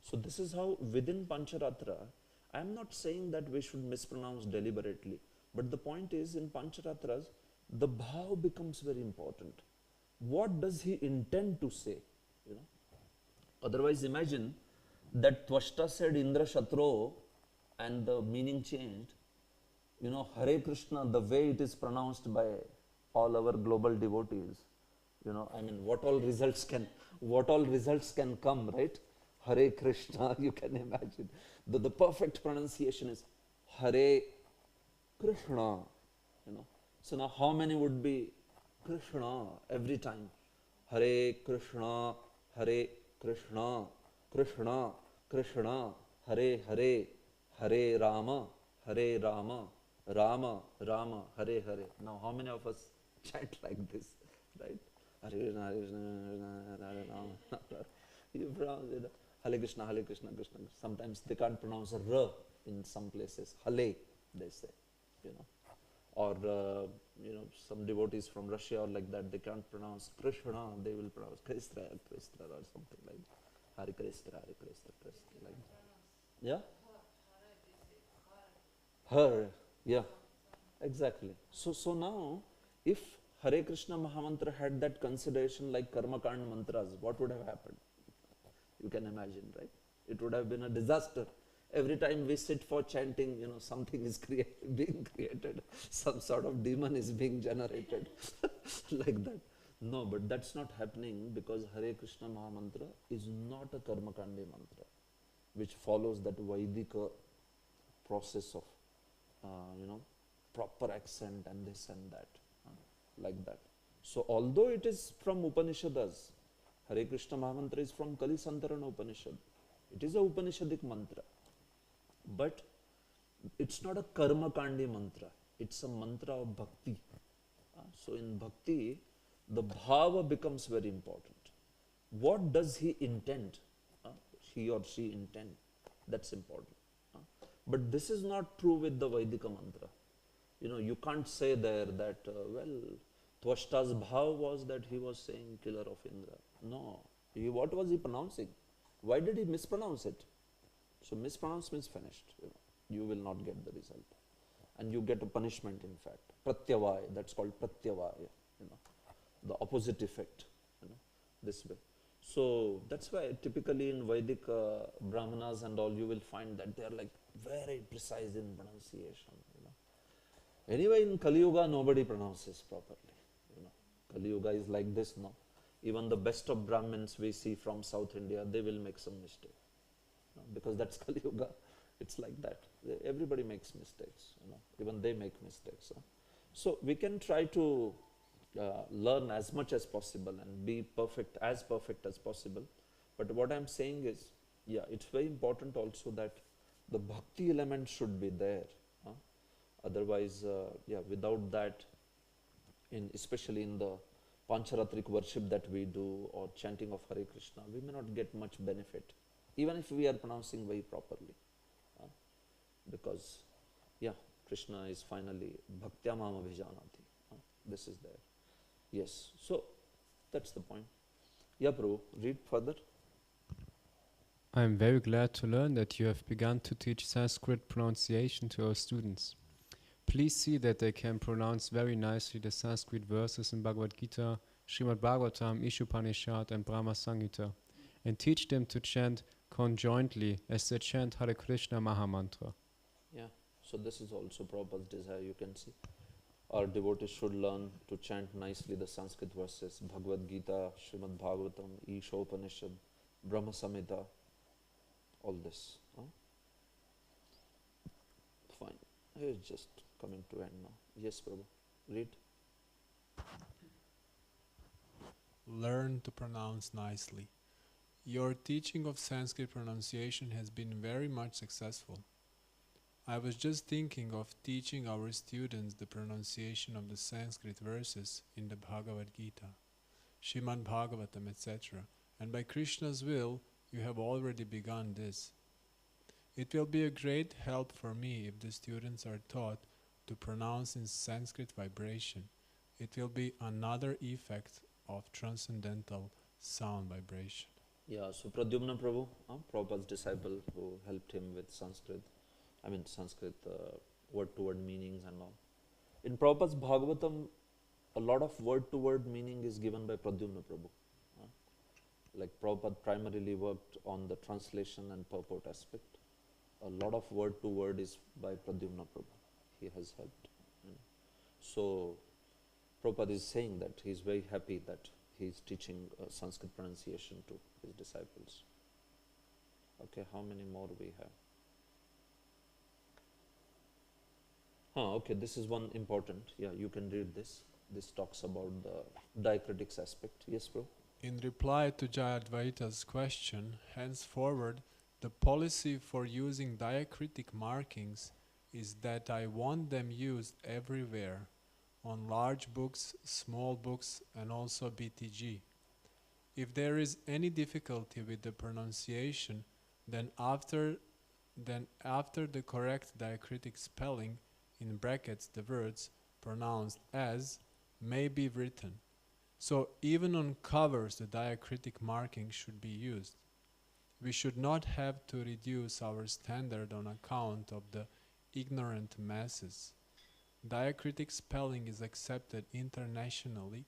So this is how within Pancharatra, I am not saying that we should mispronounce deliberately. But the point is, in Pancharatras, the bhav becomes very important. What does he intend to say? Otherwise, imagine that Tvashta said Indra Shatro and the meaning changed. Hare Krishna, the way it is pronounced by all our global devotees. What all results can come, right? Hare Krishna, you can imagine. The perfect pronunciation is Hare Krishna. So now how many would be Krishna every time? Hare Krishna, Hare Krishna, Krishna, Krishna, Hare Hare, Hare Rama, Hare Rama, Rama, Rama, Hare Hare. Now how many of us chant like this, right? Hare Krishna, Hare Krishna, Hare Rama. You pronounce it, Hare Krishna, Hare Krishna, Krishna. Sometimes they can't pronounce a R in some places. Hale, they say, Or, some devotees from Russia or like that, they can't pronounce Krishna, they will pronounce Krishna, Krishna or something like that. Hare Krishna, Hare Krishna, Krishna, like that. Yeah? Her, yeah, exactly. So now, if Hare Krishna Mahamantra had that consideration like Karmakand mantras, what would have happened? You can imagine, right? It would have been a disaster. Every time we sit for chanting, something is being created. Some sort of demon is being generated. Like that. No, but that's not happening because Hare Krishna Mahamantra is not a Karmakandi mantra, which follows that Vaidika process of, proper accent and this and that, like that. So although it is from Upanishads, Hare Krishna Mahamantra is from Kali Santarana Upanishad. It is a Upanishadic mantra. But it's not a karma kandi mantra, it's a mantra of bhakti. So in bhakti, the bhava becomes very important. What does he intend? He or she intend? That's important. But this is not true with the Vaidika mantra. You can't say there that, Tvashta's bhav was that he was saying killer of Indra. No. What was he pronouncing? Why did he mispronounce it? So mispronounce means finished. You will not get the result. And you get a punishment, in fact. Pratyavaya, that's called pratyavaya. The opposite effect, this way. So that's why typically in Vedic Brahmanas and all, you will find that they are like very precise in pronunciation. Anyway, in Kali Yuga, nobody pronounces properly. Kali Yuga is like this now. Even the best of Brahmins we see from South India, they will make some mistake. Because that's Kali Yuga. It's like that. Everybody makes mistakes. Even they make mistakes. So we can try to learn as much as possible and be as perfect as possible. But what I'm saying is, it's very important also that the bhakti element should be there. Otherwise, without that, especially in the Pancharatric worship that we do or chanting of Hare Krishna, we may not get much benefit, even if we are pronouncing very properly. Because, Krishna is finally Bhaktyamam Abhijanati. This is there. Yes, so that's the point. Yeah, Prabhu, read further. I am very glad to learn that you have begun to teach Sanskrit pronunciation to our students. please see that they can pronounce very nicely the Sanskrit verses in Bhagavad Gita, Srimad Bhagavatam, Ishopanishad and Brahma Samhita, and teach them to chant conjointly as they chant Hare Krishna Mahamantra. Yeah, so this is also Prabhupada's desire, you can see. Our devotees should learn to chant nicely the Sanskrit verses, Bhagavad Gita, Srimad Bhagavatam, Ishopanishad, Brahma Samhita, all this. Huh? Fine. It's just coming to end now. Yes, Prabhu. Read. Learn to pronounce nicely. Your teaching of Sanskrit pronunciation has been very much successful. I was just thinking of teaching our students the pronunciation of the Sanskrit verses in the Bhagavad Gita, Srimad Bhagavatam, etc. And by Krishna's will, you have already begun this. It will be a great help for me if the students are taught to pronounce in Sanskrit vibration. It will be another effect of transcendental sound vibration. Yeah, so Pradyumna Prabhu, Prabhupada's disciple who helped him with Sanskrit word-to-word meanings and all. In Prabhupada's Bhagavatam, a lot of word-to-word meaning is given by Pradyumna Prabhu. Like Prabhupada primarily worked on the translation and purport aspect. A lot of word-to-word is by Pradyumna Prabhu. He has helped. So Prabhupada is saying that he is very happy that he is teaching Sanskrit pronunciation to his disciples. Okay, how many more we have? Okay, this is one important. Yeah, you can read this. This talks about the diacritics aspect. Yes, bro? In reply to Jayadvaita's question, henceforward, the policy for using diacritic markings is that I want them used everywhere, on large books, small books, and also BTG. If there is any difficulty with the pronunciation, then after the correct diacritic spelling, in brackets the words pronounced as may be written. So even on covers the diacritic marking should be used. We should not have to reduce our standard on account of the ignorant masses. Diacritic spelling is accepted internationally,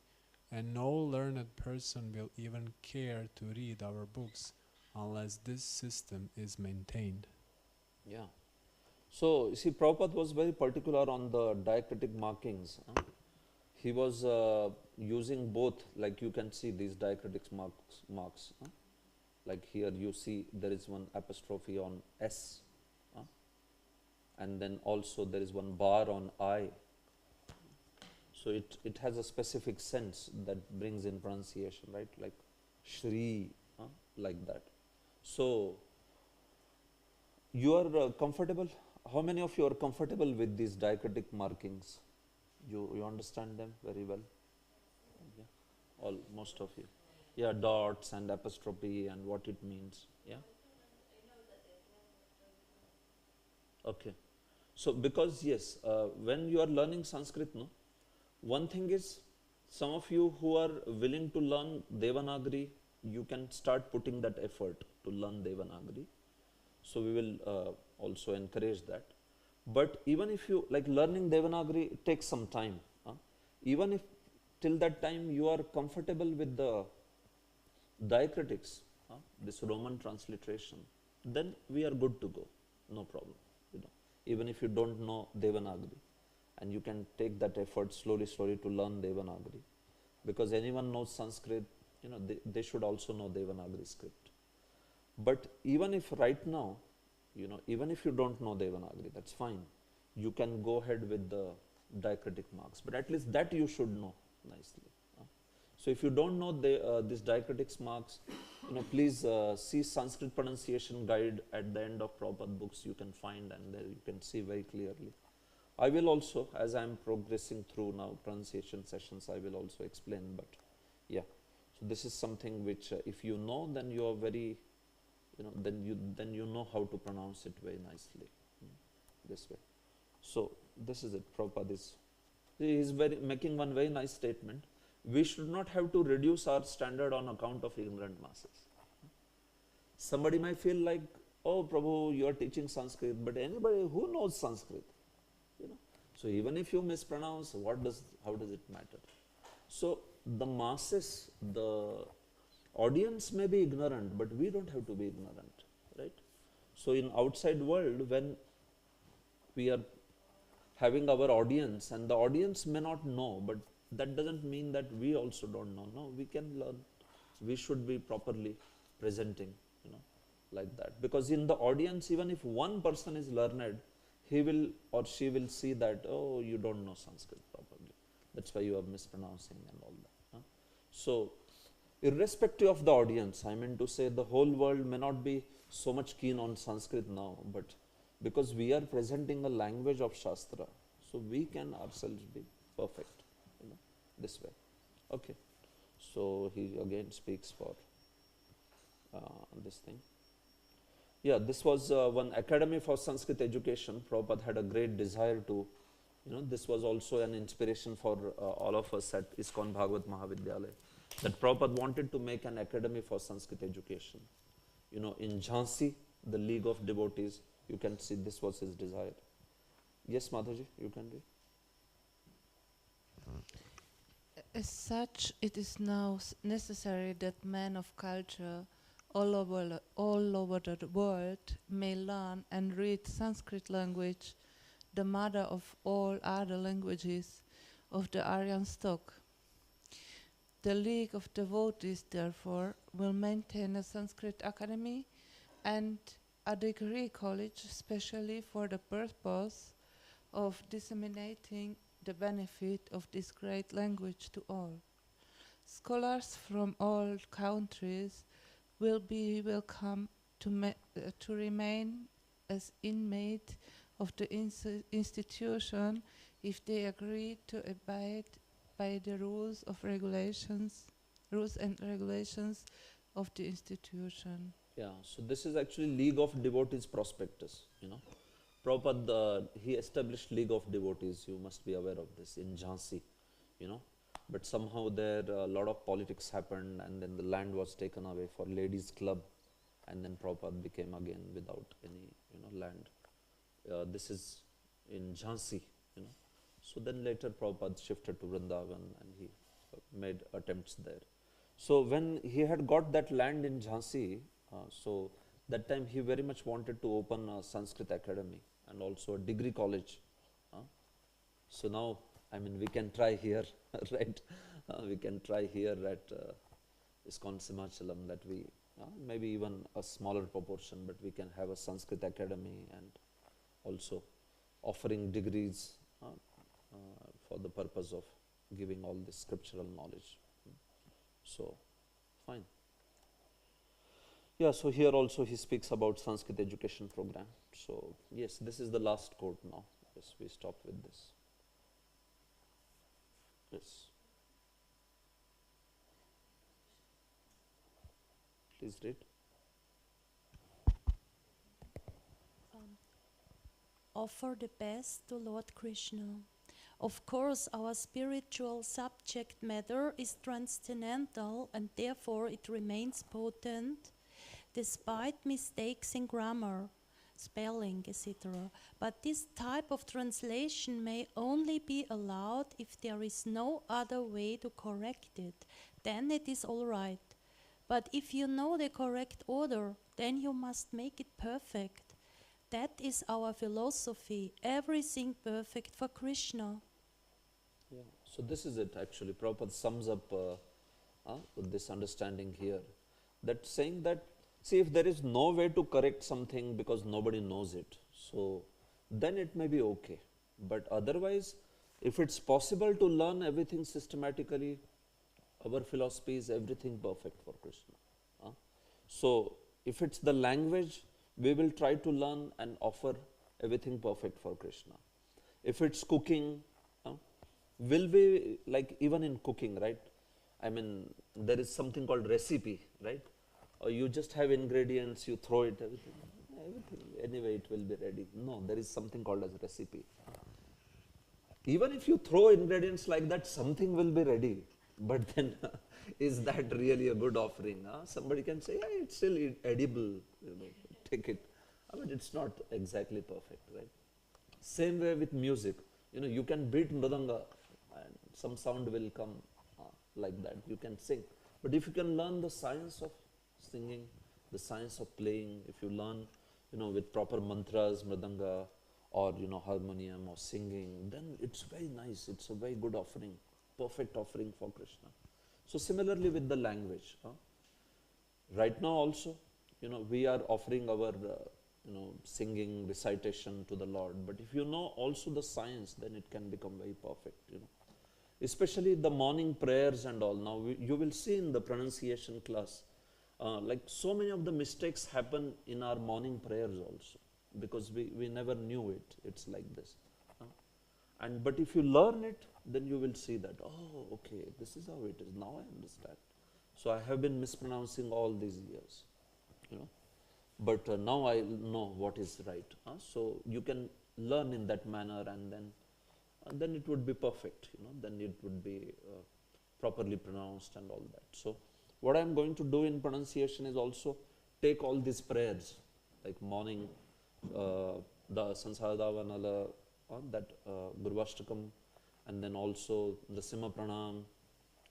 and no learned person will even care to read our books unless this system is maintained. Yeah. So, you see, Prabhupada was very particular on the diacritic markings. He was using both, like you can see these diacritic marks. Like here you see there is one apostrophe on S. And then also there is one bar on I. So it has a specific sense that brings in pronunciation, right? Like Shri, like that. So you are comfortable? How many of you are comfortable with these diacritic markings? You understand them very well? Yeah, most of you. Yeah, dots and apostrophe and what it means. Yeah. Okay. So because yes, when you are learning Sanskrit, no, one thing is, some of you who are willing to learn Devanagari, you can start putting that effort to learn Devanagari. So we will also encourage that. But even if you, like learning Devanagari, it takes some time. Even if till that time you are comfortable with the diacritics, this Roman transliteration, then we are good to go, no problem. Even if you don't know Devanagari, and you can take that effort slowly to learn Devanagari, because anyone knows Sanskrit, they should also know Devanagari script. But even if right now, even if you don't know Devanagari, that's fine. You can go ahead with the diacritic marks, but at least that you should know nicely. So if you don't know these diacritics marks, please see Sanskrit pronunciation guide at the end of Prabhupada books. You can find, and there you can see very clearly. I will also, as I am progressing through now pronunciation sessions, I will also explain. But yeah, so this is something which if you know, then you are very, then you know how to pronounce it very nicely this way. So this is it. Prabhupada is making one very nice statement. We should not have to reduce our standard on account of ignorant masses. Somebody might feel like, oh Prabhu, you are teaching Sanskrit, but anybody who knows Sanskrit, So even if you mispronounce, how does it matter? So the masses, the audience may be ignorant, but we don't have to be ignorant, right? So in outside world, when we are having our audience, and the audience may not know, but that doesn't mean that we also don't know. No, we can learn. We should be properly presenting, like that. Because in the audience, even if one person is learned, he will or she will see that, oh, you don't know Sanskrit properly. That's why you are mispronouncing and all that. So, irrespective of the audience, I mean to say the whole world may not be so much keen on Sanskrit now, but because we are presenting a language of Shastra, so we can ourselves be perfect, this way. Okay. So he again speaks for this thing. Yeah, this was one academy for Sanskrit education. Prabhupada had a great desire to, this was also an inspiration for all of us at ISKCON Bhagavad Mahavidyalaya, that Prabhupada wanted to make an academy for Sanskrit education. In Jhansi, the League of Devotees, you can see this was his desire. Yes, Madhaji, you can read. As such, it is now necessary that men of culture all over the world may learn and read Sanskrit language, the mother of all other languages of the Aryan stock. The League of Devotees, therefore, will maintain a Sanskrit academy and a degree college specially for the purpose of disseminating the benefit of this great language to all. Scholars from all countries will be welcome to remain as inmate of the institution if they agree to abide by the rules and regulations of the institution. Yeah, so this is actually League of Devotees prospectus, Prabhupada, he established League of Devotees, you must be aware of this, in Jhansi, but somehow there a lot of politics happened, and then the land was taken away for ladies club, and then Prabhupada became again without any, land. This is in Jhansi, So then later Prabhupada shifted to Vrindavan, and he made attempts there. So when he had got that land in Jhansi, so that time he very much wanted to open a Sanskrit academy and also a degree college. So now, I mean, we can try here, right? We can try here at ISKCON Simhachalam that we, maybe even a smaller proportion, but we can have a Sanskrit academy and also offering degrees for the purpose of giving all this scriptural knowledge. So, fine. Yeah, so here also he speaks about Sanskrit education program. So, yes, this is the last quote now. Yes, we stop with this. Yes. Please read. Offer the best to Lord Krishna. Of course, our spiritual subject matter is transcendental and therefore it remains potent despite mistakes in grammar, spelling, etc. But this type of translation may only be allowed if there is no other way to correct it. Then it is all right. But if you know the correct order, then you must make it perfect. That is our philosophy, everything perfect for Krishna. Yeah. So this is it actually. Prabhupada sums up with this understanding here. That saying that, see, if there is no way to correct something because nobody knows it, so then it may be okay. But otherwise, if it's possible to learn everything systematically, our philosophy is everything perfect for Krishna. So if it's the language, we will try to learn and offer everything perfect for Krishna. If it's cooking, will we, like even in cooking, right? I mean, there is something called recipe, right? Or you just have ingredients, you throw it, everything, anyway it will be ready. No, there is something called as recipe. Even if you throw ingredients like that, something will be ready. But then, is that really a good offering? Somebody can say, yeah, it's still edible, take it. But it's not exactly perfect, right? Same way with music. You can beat mridanga and some sound will come like that. You can sing. But if you can learn the science of singing, the science of playing, if you learn, with proper mantras, mridanga, or, harmonium or singing, then it's very nice. It's a very good offering, perfect offering for Krishna. So similarly with the language, right now also, we are offering our, singing, recitation to the Lord. But if you know also the science, then it can become very perfect, Especially the morning prayers and all. Now, you will see in the pronunciation class, like so many of the mistakes happen in our morning prayers also, because we never knew it. It's like this. But if you learn it, then you will see that, oh, okay, this is how it is. Now I understand. So I have been mispronouncing all these years, But now I know what is right. So you can learn in that manner, and then it would be perfect. Then it would be properly pronounced and all that. So what I am going to do in pronunciation is also take all these prayers, like morning, the Sansardavanala, that Gurvashtakam, and then also the Sima Pranam,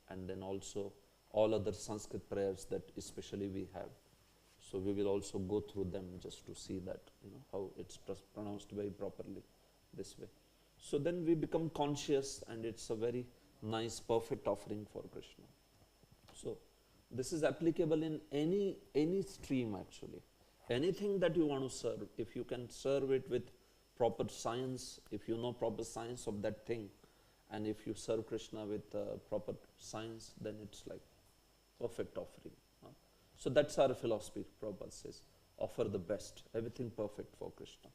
and then also all other Sanskrit prayers that especially we have. So we will also go through them just to see that, how it's pronounced very properly this way. So then we become conscious, and it's a very nice, perfect offering for Krishna. So this is applicable in any stream actually. Anything that you want to serve, if you can serve it with proper science, if you know proper science of that thing, and if you serve Krishna with proper science, then it's like perfect offering. So that's our philosophy. Prabhupada says, offer the best, everything perfect for Krishna.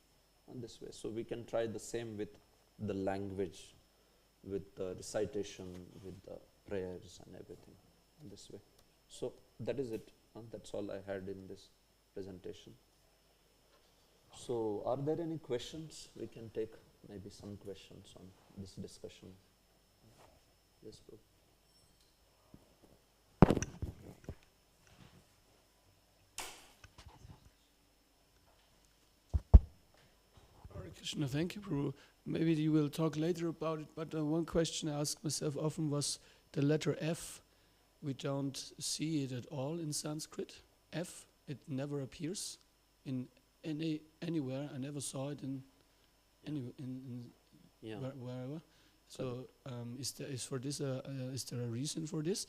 And this way. So we can try the same with the language, with the recitation, with the prayers and everything this way. So that is it. That's all I had in this presentation. So are there any questions? We can take maybe some questions on this discussion. Yes, Prabhu. Hare Krishna, thank you, Prabhu. Maybe you will talk later about it, but one question I asked myself often was the letter F. We don't see it at all in Sanskrit. F, it never appears in anywhere. I never saw it in wherever. So is there a reason for this?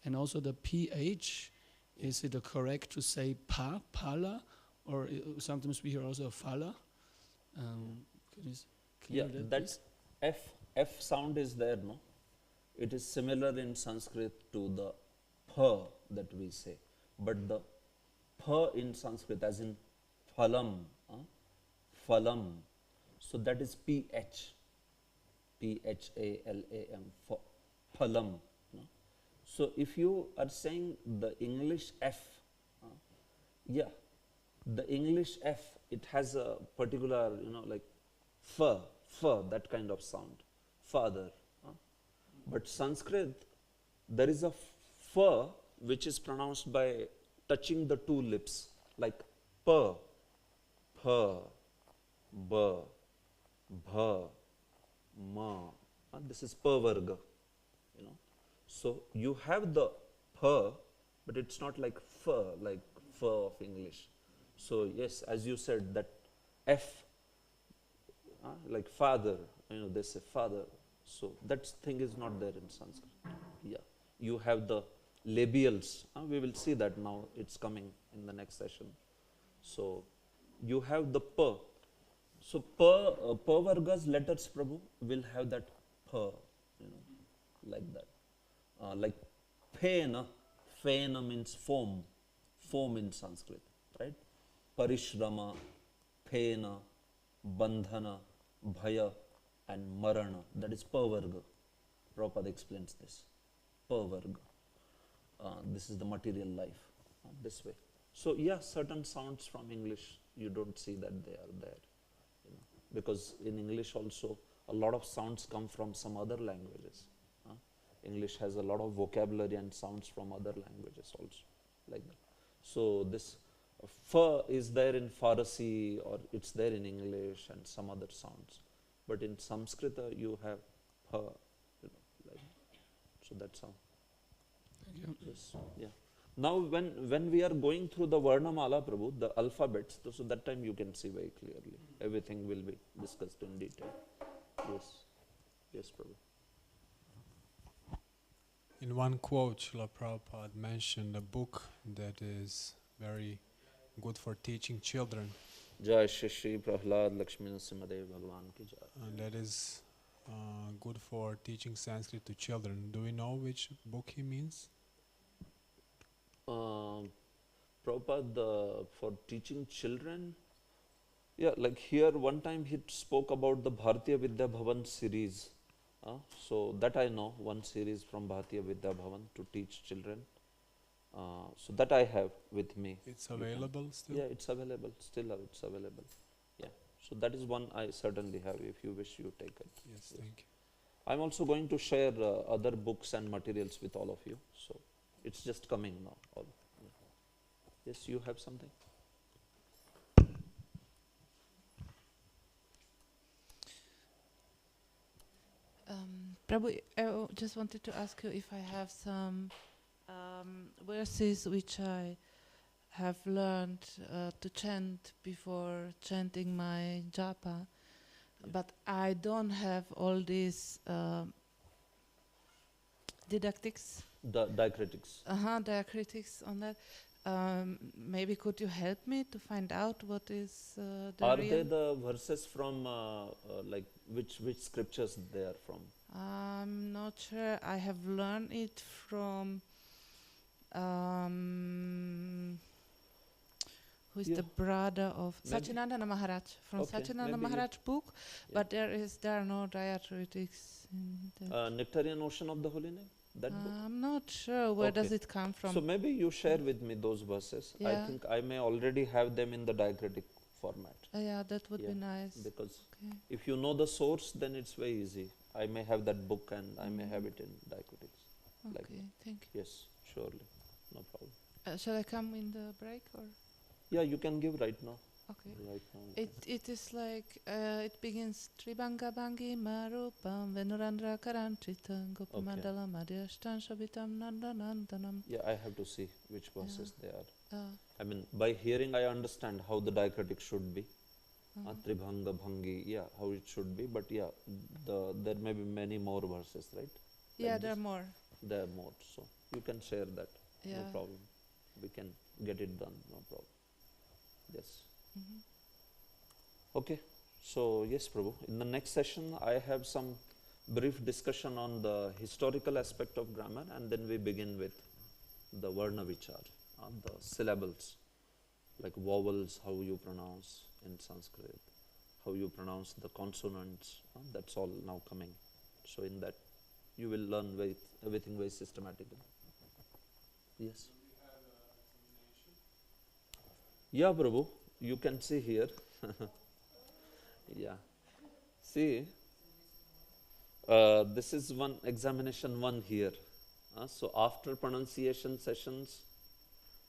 And also the PH, is it correct to say pala, or sometimes we hear also phala? Can you clear that F sound is there, no? It is similar in Sanskrit to the pha that we say, but the pha in Sanskrit, as in phalam, phalam, so that is PH, PHALAM, phalam. No? So if you are saying the English F, the English F, it has a particular, like fa, that kind of sound, father. But Sanskrit, there is a fa which is pronounced by touching the two lips, like pa, pa, ba, bha, ma. This is pa varga, So you have the pa, but it's not like fa of English. So yes, as you said, that F, like father, they say father. So that thing is not there in Sanskrit. Yeah, you have the labials. We will see that now. It's coming in the next session. So you have the pa. So pa varga's letters, Prabhu, will have that pa, like that. Like phena, phena means foam in Sanskrit, right? Parishrama, phena, bandhana, bhaya, and marana, that is pavarga. Prabhupada explains this. Pavarga. This is the material life, this way. So yeah, certain sounds from English, you don't see that they are there. Because in English also, a lot of sounds come from some other languages. English has a lot of vocabulary and sounds from other languages also, like that. So this fa is there in Farsi, or it's there in English and some other sounds. but in Sanskrit you have ha, like, so that's how. Thank you. Yes, yeah. Now when we are going through the Varnamala, Prabhu, the alphabets, so that time you can see very clearly. Everything will be discussed in detail. Yes, yes, Prabhu. In one quote, Srila Prabhupada mentioned a book that is very good for teaching children. Jai Shri Shri Prahlad Lakshmi Narasimhadev Bhagavan ki jai. And that is good for teaching Sanskrit to children. Do we know which book he means? Prabhupada, for teaching children, yeah, like here one time he spoke about the Bharatiya Vidya Bhavan series. So that I know, one series from Bharatiya Vidya Bhavan to teach children. So that I have with me. It's available still? Yeah, it's available, still it's available. Yeah, so that is one I certainly have. If you wish, you take it. Yes, thank you. I'm also going to share other books and materials with all of you. So it's just coming now. All. Yeah. Yes, you have something? Prabhu, I just wanted to ask you if I have some verses which I have learned to chant before chanting my japa, but I don't have all these didactics. Diacritics. Diacritics on that. Maybe could you help me to find out what is the Are real? they the verses from like which scriptures they are from? I'm not sure. I have learned it from who is the brother of Maybe. Satyananda Maharaj, from Okay, Satyananda maybe Maharaj book, Yeah. but there are no diacritics in that. Nectarian Ocean of the Holy Name? That book? I'm not sure where does Okay. it come from. So maybe you share with me those verses. I Yeah. think I may already have them in the diacritic format. Yeah, that would be nice. Because Okay. if you know the source, then it's very easy. I may have that book and I may have it in diacritics. Like Okay, thank you. Yes, surely. No problem. Shall I come in the break or? Yeah, you can give right now. Okay. Right now. It is like it begins Tribanga Bangi Marupam Venurandra Karantritam Gopamandala Madhyashtan Shabitam Nandanandanam. Yeah, I have to see which verses they are. Uh, I mean, by hearing I understand how the diacritic should be. uh, Tribhanga Bhangi, yeah, how it should be. But yeah, there may be many more verses, right? yeah, Like there are this. more. There are more. So you can share that. Yeah. No problem. We can get it done. No problem. Yes. Mhm. Okay. So yes, Prabhu. In the next session, I have some brief discussion on the historical aspect of grammar, and then we begin with the Varna Vichar, the syllables, like vowels, how you pronounce in Sanskrit, how you pronounce the consonants. That's all now coming. So in that, you will learn everything very systematically. Yes. Yeah, Prabhu. You can see here. Yeah. See, this is one examination one here. So after pronunciation sessions,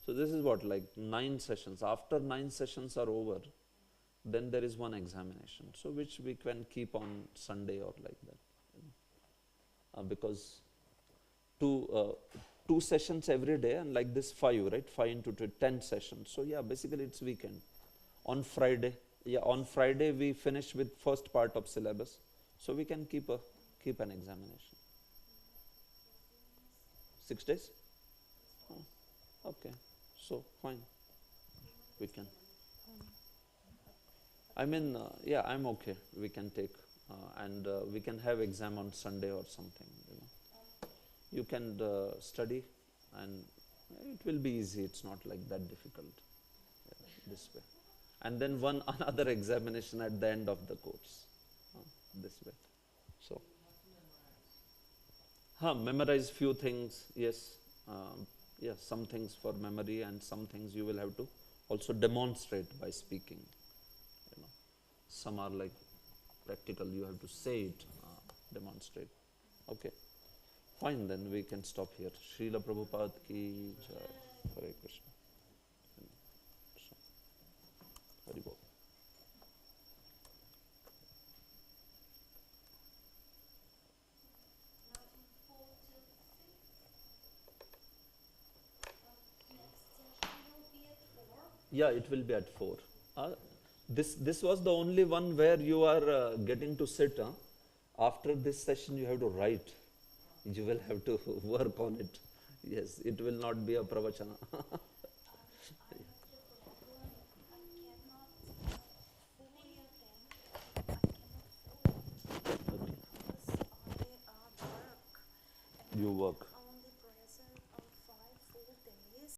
so this is what, like 9 sessions. After 9 sessions are over, then there is one examination. So which we can keep on Sunday or like that. Because two sessions every day, and like this 5, right? 5 into 2, 10 sessions. So yeah, basically it's weekend. On Friday, on Friday we finish with first part of syllabus. So we can keep an examination. 6 days? Oh, okay. So fine. We can. I mean, yeah, I'm okay. We can take, and we can have exam on Sunday or something. You can study, and it will be easy. It's not like that difficult. This way, and then one another examination at the end of the course. This way. So, memorize few things. Yes, yeah, some things for memory, and some things you will have to also demonstrate by speaking. Some are like practical. You have to say it, demonstrate. Okay. Fine, then we can stop here. Srila Prabhupada ki jai. Hare Krishna. Hari Bol. Yeah, it will be at 4. This was the only one where you are getting to sit. Huh? After this session, you have to write. You will have to work on it. Yes, it will not be a pravachana. You work.